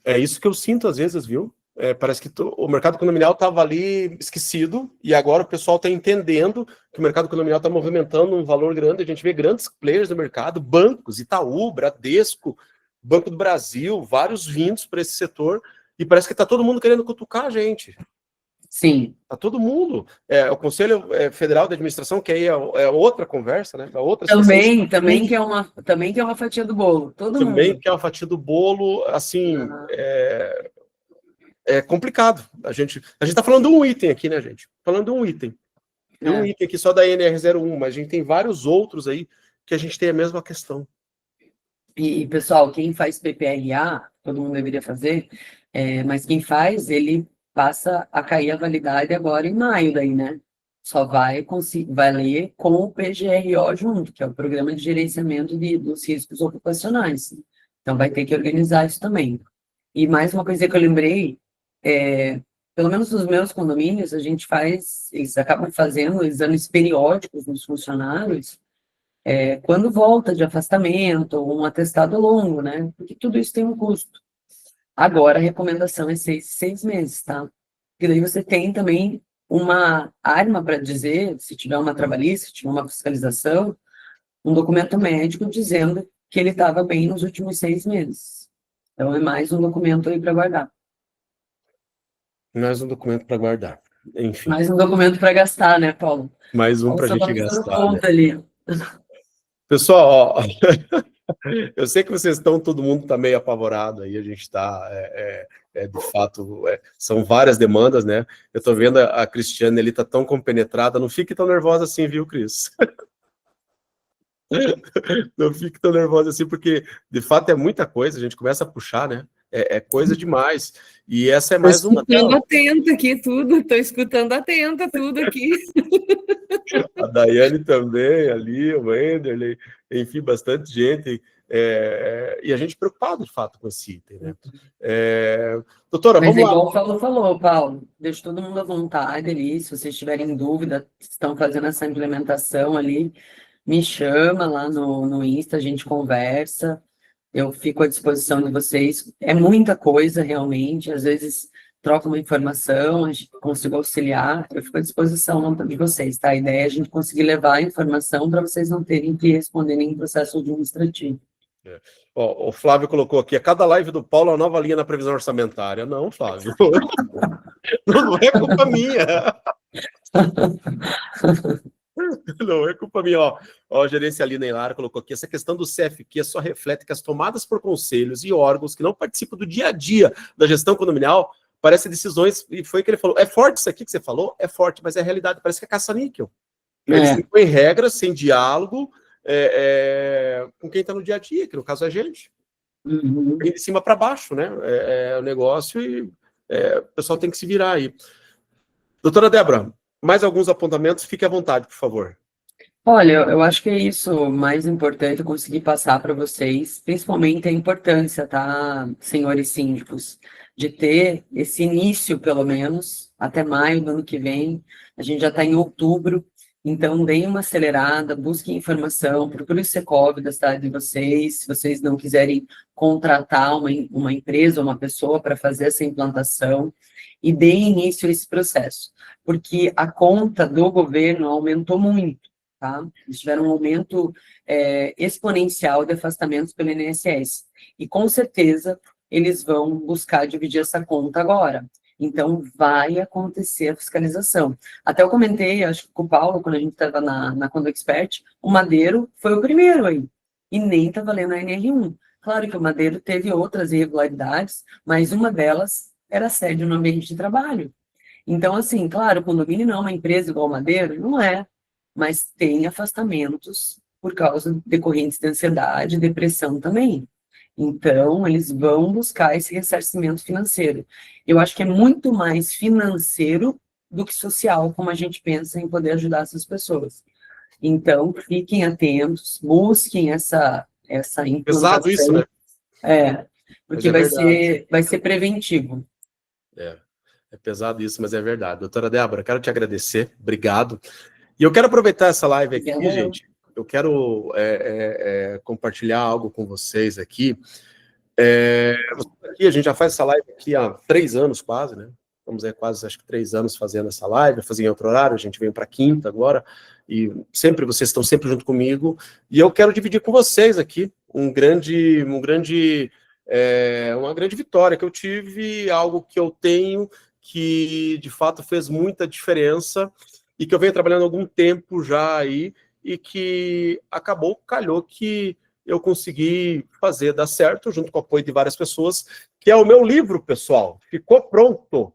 É isso que eu sinto às vezes, viu? Parece que o mercado condominial estava ali esquecido e agora o pessoal está entendendo que o mercado condominial está movimentando um valor grande. A gente vê grandes players no mercado, bancos, Itaú, Bradesco, Banco do Brasil, vários vindos para esse setor e parece que está todo mundo querendo cutucar a gente. Sim. Está todo mundo. O Conselho Federal de Administração, que aí é outra conversa, né? Também que é uma fatia do bolo. Também que é uma fatia do bolo, assim, é complicado. A gente está falando de um item aqui, né, gente? Falando de um item. Tem um item aqui só da NR01, mas a gente tem vários outros aí que a gente tem a mesma questão. E, pessoal, quem faz PPRA, todo mundo deveria fazer, mas quem faz, ele passa a cair a validade agora em maio daí, né? Só vai ler com o PGRO junto, que é o Programa de Gerenciamento dos Riscos Ocupacionais. Então, vai ter que organizar isso também. E mais uma coisa que eu lembrei, pelo menos nos meus condomínios, eles acabam fazendo exames periódicos nos funcionários, quando volta de afastamento, ou um atestado longo, né? Porque tudo isso tem um custo. Agora, a recomendação é 6 meses, tá? Porque daí você tem também uma arma para dizer, se tiver uma trabalhista, se tiver uma fiscalização, um documento médico dizendo que ele estava bem nos últimos 6 meses. Então, é mais um documento aí para guardar. Mais um documento para guardar. Enfim. Mais um documento para gastar, né, Paulo? Mais um para a gente gastar. Né? Ali. Pessoal, ó, eu sei que vocês estão, todo mundo está meio apavorado aí, a gente está, de fato, são várias demandas, né? Eu estou vendo a Cristiane, ele está tão compenetrada, não fique tão nervosa assim, viu, Cris? Não fique tão nervosa assim, porque, de fato, é muita coisa, a gente começa a puxar, né? É coisa demais. E essa é mais uma delas. Estou atenta aqui tudo, estou escutando atenta tudo aqui. A Daiane também, ali, o Enderley, enfim, bastante gente. E a gente preocupado, de fato, com esse item, né? Doutora, mas vamos lá. Igual o Paulo falou, Paulo, deixa todo mundo à vontade ali, se vocês tiverem dúvida, estão fazendo essa implementação ali, me chama lá no Insta, a gente conversa, eu fico à disposição de vocês. É muita coisa, realmente, às vezes troca uma informação, a gente consigo auxiliar, eu fico à disposição de vocês, tá? A ideia é a gente conseguir levar a informação para vocês não terem que responder nenhum processo administrativo. Ó, o Flávio colocou aqui, a cada live do Paulo, a nova linha na previsão orçamentária. Não, Flávio. Não é culpa minha. Não é culpa minha. Ó, a gerência Alina Hilário colocou aqui, essa questão do CFQ só reflete que as tomadas por conselhos e órgãos que não participam do dia a dia da gestão condominial parecem decisões, e foi o que ele falou, é forte isso aqui que você falou? É forte, mas é realidade, parece que é caça-níquel. Eles impõem regras, sem diálogo, com quem está no dia a dia, que no caso é a gente. Vem de cima para baixo, né? O negócio e o pessoal tem que se virar aí. Doutora Débora, mais alguns apontamentos? Fique à vontade, por favor. Olha, eu acho que é isso o mais importante eu conseguir passar para vocês, principalmente a importância, tá, senhores síndicos, de ter esse início, pelo menos, até maio do ano que vem. A gente já está em outubro, então deem uma acelerada, busquem informação, procurem o Secovi da cidade de vocês, se vocês não quiserem contratar uma empresa ou uma pessoa para fazer essa implantação, e deem início a esse processo, porque a conta do governo aumentou muito. Tá? Eles tiveram um aumento exponencial de afastamentos pelo INSS. E, com certeza, eles vão buscar dividir essa conta agora. Então, vai acontecer a fiscalização. Até eu comentei, acho que com o Paulo, quando a gente estava na Condo Expert, o Madeiro foi o primeiro aí. E nem está valendo a NR1. Claro que o Madeiro teve outras irregularidades, mas uma delas era assédio no ambiente de trabalho. Então, assim, claro, o condomínio não é uma empresa igual o Madeiro, não é. Mas tem afastamentos por causa decorrentes de ansiedade, depressão também. Então, eles vão buscar esse ressarcimento financeiro. Eu acho que é muito mais financeiro do que social, como a gente pensa em poder ajudar essas pessoas. Então, fiquem atentos, busquem essa implantação. Pesado isso, né? Porque vai ser preventivo. É pesado isso, mas é verdade. Doutora Débora, quero te agradecer, obrigado. E eu quero aproveitar essa live aqui, gente. Eu quero compartilhar algo com vocês aqui. A gente já faz essa live aqui há 3 anos quase, né? Estamos aí quase, acho que 3 anos fazendo essa live, fazia em outro horário, a gente veio para quinta agora, e sempre vocês estão sempre junto comigo, e eu quero dividir com vocês aqui uma grande vitória que eu tive, algo que eu tenho, que de fato fez muita diferença, e que eu venho trabalhando há algum tempo já aí, e que calhou que eu consegui fazer dar certo, junto com o apoio de várias pessoas, que é o meu livro, pessoal. Ficou pronto.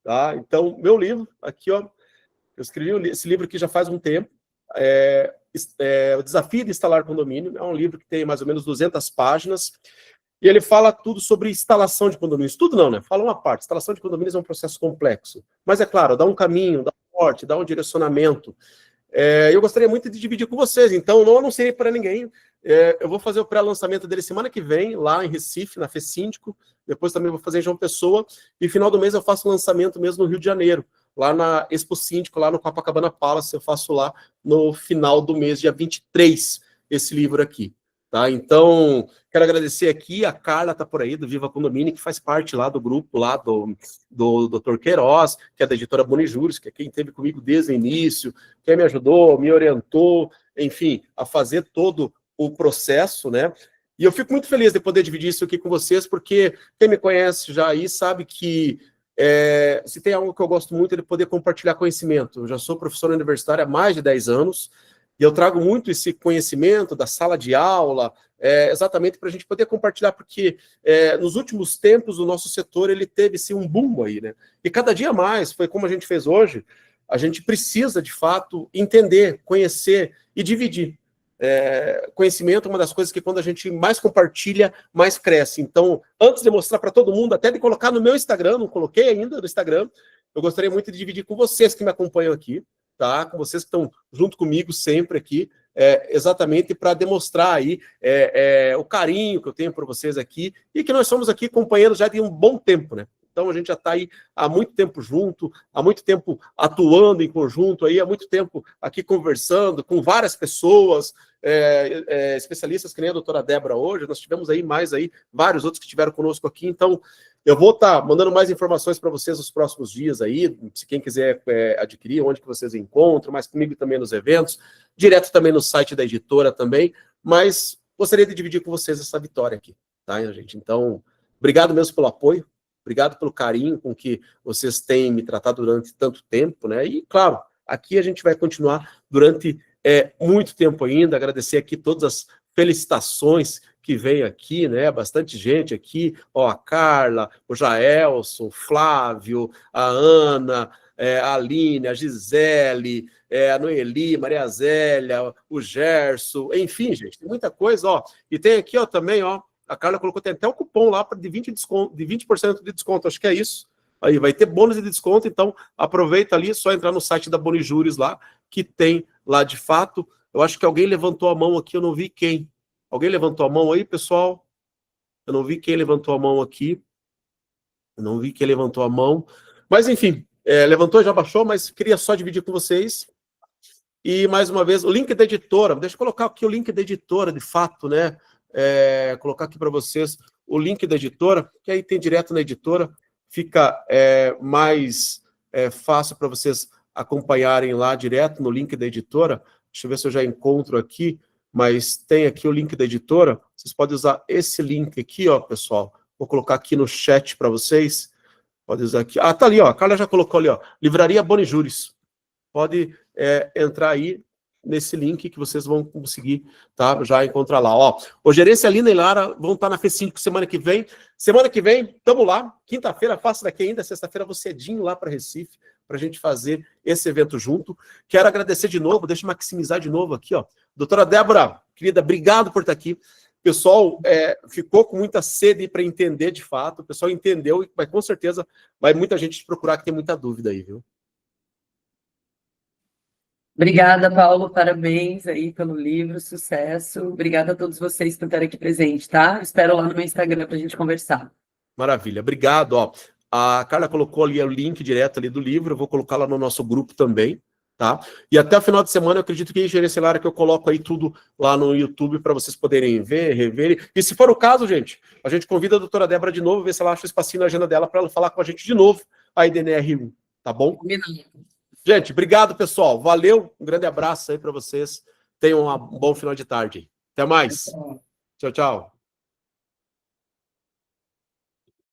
Tá? Então, meu livro, aqui, ó, eu escrevi esse livro aqui já faz um tempo, O Desafio de Instalar Condomínio, é um livro que tem mais ou menos 200 páginas, e ele fala tudo sobre instalação de condomínios. Tudo não, né? Fala uma parte. Instalação de condomínios é um processo complexo, mas é claro, dá um caminho, dá um norte, dá um direcionamento. Eu gostaria muito de dividir com vocês, então não anunciei para ninguém. Eu vou fazer o pré-lançamento dele semana que vem, lá em Recife, na FECINDICO, depois também vou fazer em João Pessoa, e final do mês eu faço o lançamento mesmo no Rio de Janeiro, lá na Expo Síndico, lá no Copacabana Palace, eu faço lá no final do mês, dia 23, esse livro aqui. Tá? Então, quero agradecer aqui, a Carla está por aí, do Viva Condomínio, que faz parte lá do grupo lá do Dr. Queiroz, que é da editora Boni Juros, que é quem esteve comigo desde o início, quem me ajudou, me orientou, enfim, a fazer todo o processo, né? E eu fico muito feliz de poder dividir isso aqui com vocês, porque quem me conhece já aí sabe que se tem algo que eu gosto muito é de poder compartilhar conhecimento. Eu já sou professor universitário há mais de 10 anos, e eu trago muito esse conhecimento da sala de aula, exatamente para a gente poder compartilhar, porque nos últimos tempos o nosso setor ele teve sim, um boom aí, né? E cada dia mais, foi como a gente fez hoje, a gente precisa, de fato, entender, conhecer e dividir. Conhecimento é uma das coisas que quando a gente mais compartilha, mais cresce. Então, antes de mostrar para todo mundo, até de colocar no meu Instagram, não coloquei ainda no Instagram, eu gostaria muito de dividir com vocês que me acompanham aqui, tá? Com vocês que estão junto comigo sempre aqui, exatamente para demonstrar aí o carinho que eu tenho por vocês aqui, e que nós somos aqui companheiros já de um bom tempo, né? Então a gente já está aí há muito tempo junto, há muito tempo atuando em conjunto, aí, há muito tempo aqui conversando com várias pessoas, especialistas que nem a doutora Débora hoje, nós tivemos aí mais aí vários outros que estiveram conosco aqui, então eu vou estar mandando mais informações para vocês nos próximos dias aí, se quem quiser adquirir, onde que vocês encontram, mas comigo também nos eventos, direto também no site da editora também, mas gostaria de dividir com vocês essa vitória aqui, tá, gente? Então, obrigado mesmo pelo apoio, obrigado pelo carinho com que vocês têm me tratado durante tanto tempo, né? E, claro, aqui a gente vai continuar durante muito tempo ainda, agradecer aqui todas as felicitações que veio aqui, né? Bastante gente aqui, ó, a Carla, o Jaelson, o Flávio, a Ana, a Aline, a Gisele, a Noeli, Maria Zélia, o Gerson, enfim, gente, tem muita coisa, ó. E tem aqui, ó, também, ó, a Carla colocou, tem até um cupom lá de 20% de desconto, acho que é isso. Aí vai ter bônus de desconto, então aproveita ali, só entrar no site da Boni Juros lá, que tem lá de fato. Eu acho que alguém levantou a mão aqui, eu não vi quem. Alguém levantou a mão aí, pessoal? Eu não vi quem levantou a mão aqui. Eu não vi quem levantou a mão. Mas, enfim, levantou, já baixou, mas queria só dividir com vocês. E, mais uma vez, o link da editora. Deixa eu colocar aqui o link da editora, de fato, né? Colocar aqui para vocês o link da editora, que aí tem direto na editora. Fica mais fácil para vocês acompanharem lá direto no link da editora. Deixa eu ver se eu já encontro aqui, mas tem aqui o link da editora. Vocês podem usar esse link aqui, ó, pessoal. Vou colocar aqui no chat para vocês. Pode usar aqui. Ah, tá ali, ó. A Carla já colocou ali, ó. Livraria Boni Juros. Pode entrar aí nesse link que vocês vão conseguir, tá? Já encontrar lá, ó. O Gerência Lina e Lara vão estar na FECINDICO semana que vem. Semana que vem, estamos lá. Quinta-feira, faço daqui ainda. Sexta-feira, vou cedinho lá para Recife, para a gente fazer esse evento junto. Quero agradecer de novo, deixa eu maximizar de novo aqui, ó. Doutora Débora, querida, obrigado por estar aqui. O pessoal ficou com muita sede para entender de fato. O pessoal entendeu e com certeza vai muita gente te procurar que tem muita dúvida aí, viu? Obrigada, Paulo, parabéns aí pelo livro, sucesso. Obrigada a todos vocês por estarem aqui presentes, tá? Espero lá no meu Instagram para a gente conversar. Maravilha, obrigado, ó. A Carla colocou ali o link direto ali do livro, eu vou colocar lá no nosso grupo também, tá? E até o final de semana eu acredito que engenharia celular que eu coloco aí tudo lá no YouTube para vocês poderem ver, rever. E se for o caso, gente, a gente convida a doutora Débora de novo, ver se ela acha um espacinho na agenda dela para ela falar com a gente de novo aí da NR1, tá bom? Gente, obrigado, pessoal. Valeu, um grande abraço aí para vocês. Tenham um bom final de tarde. Até mais. Tchau, tchau.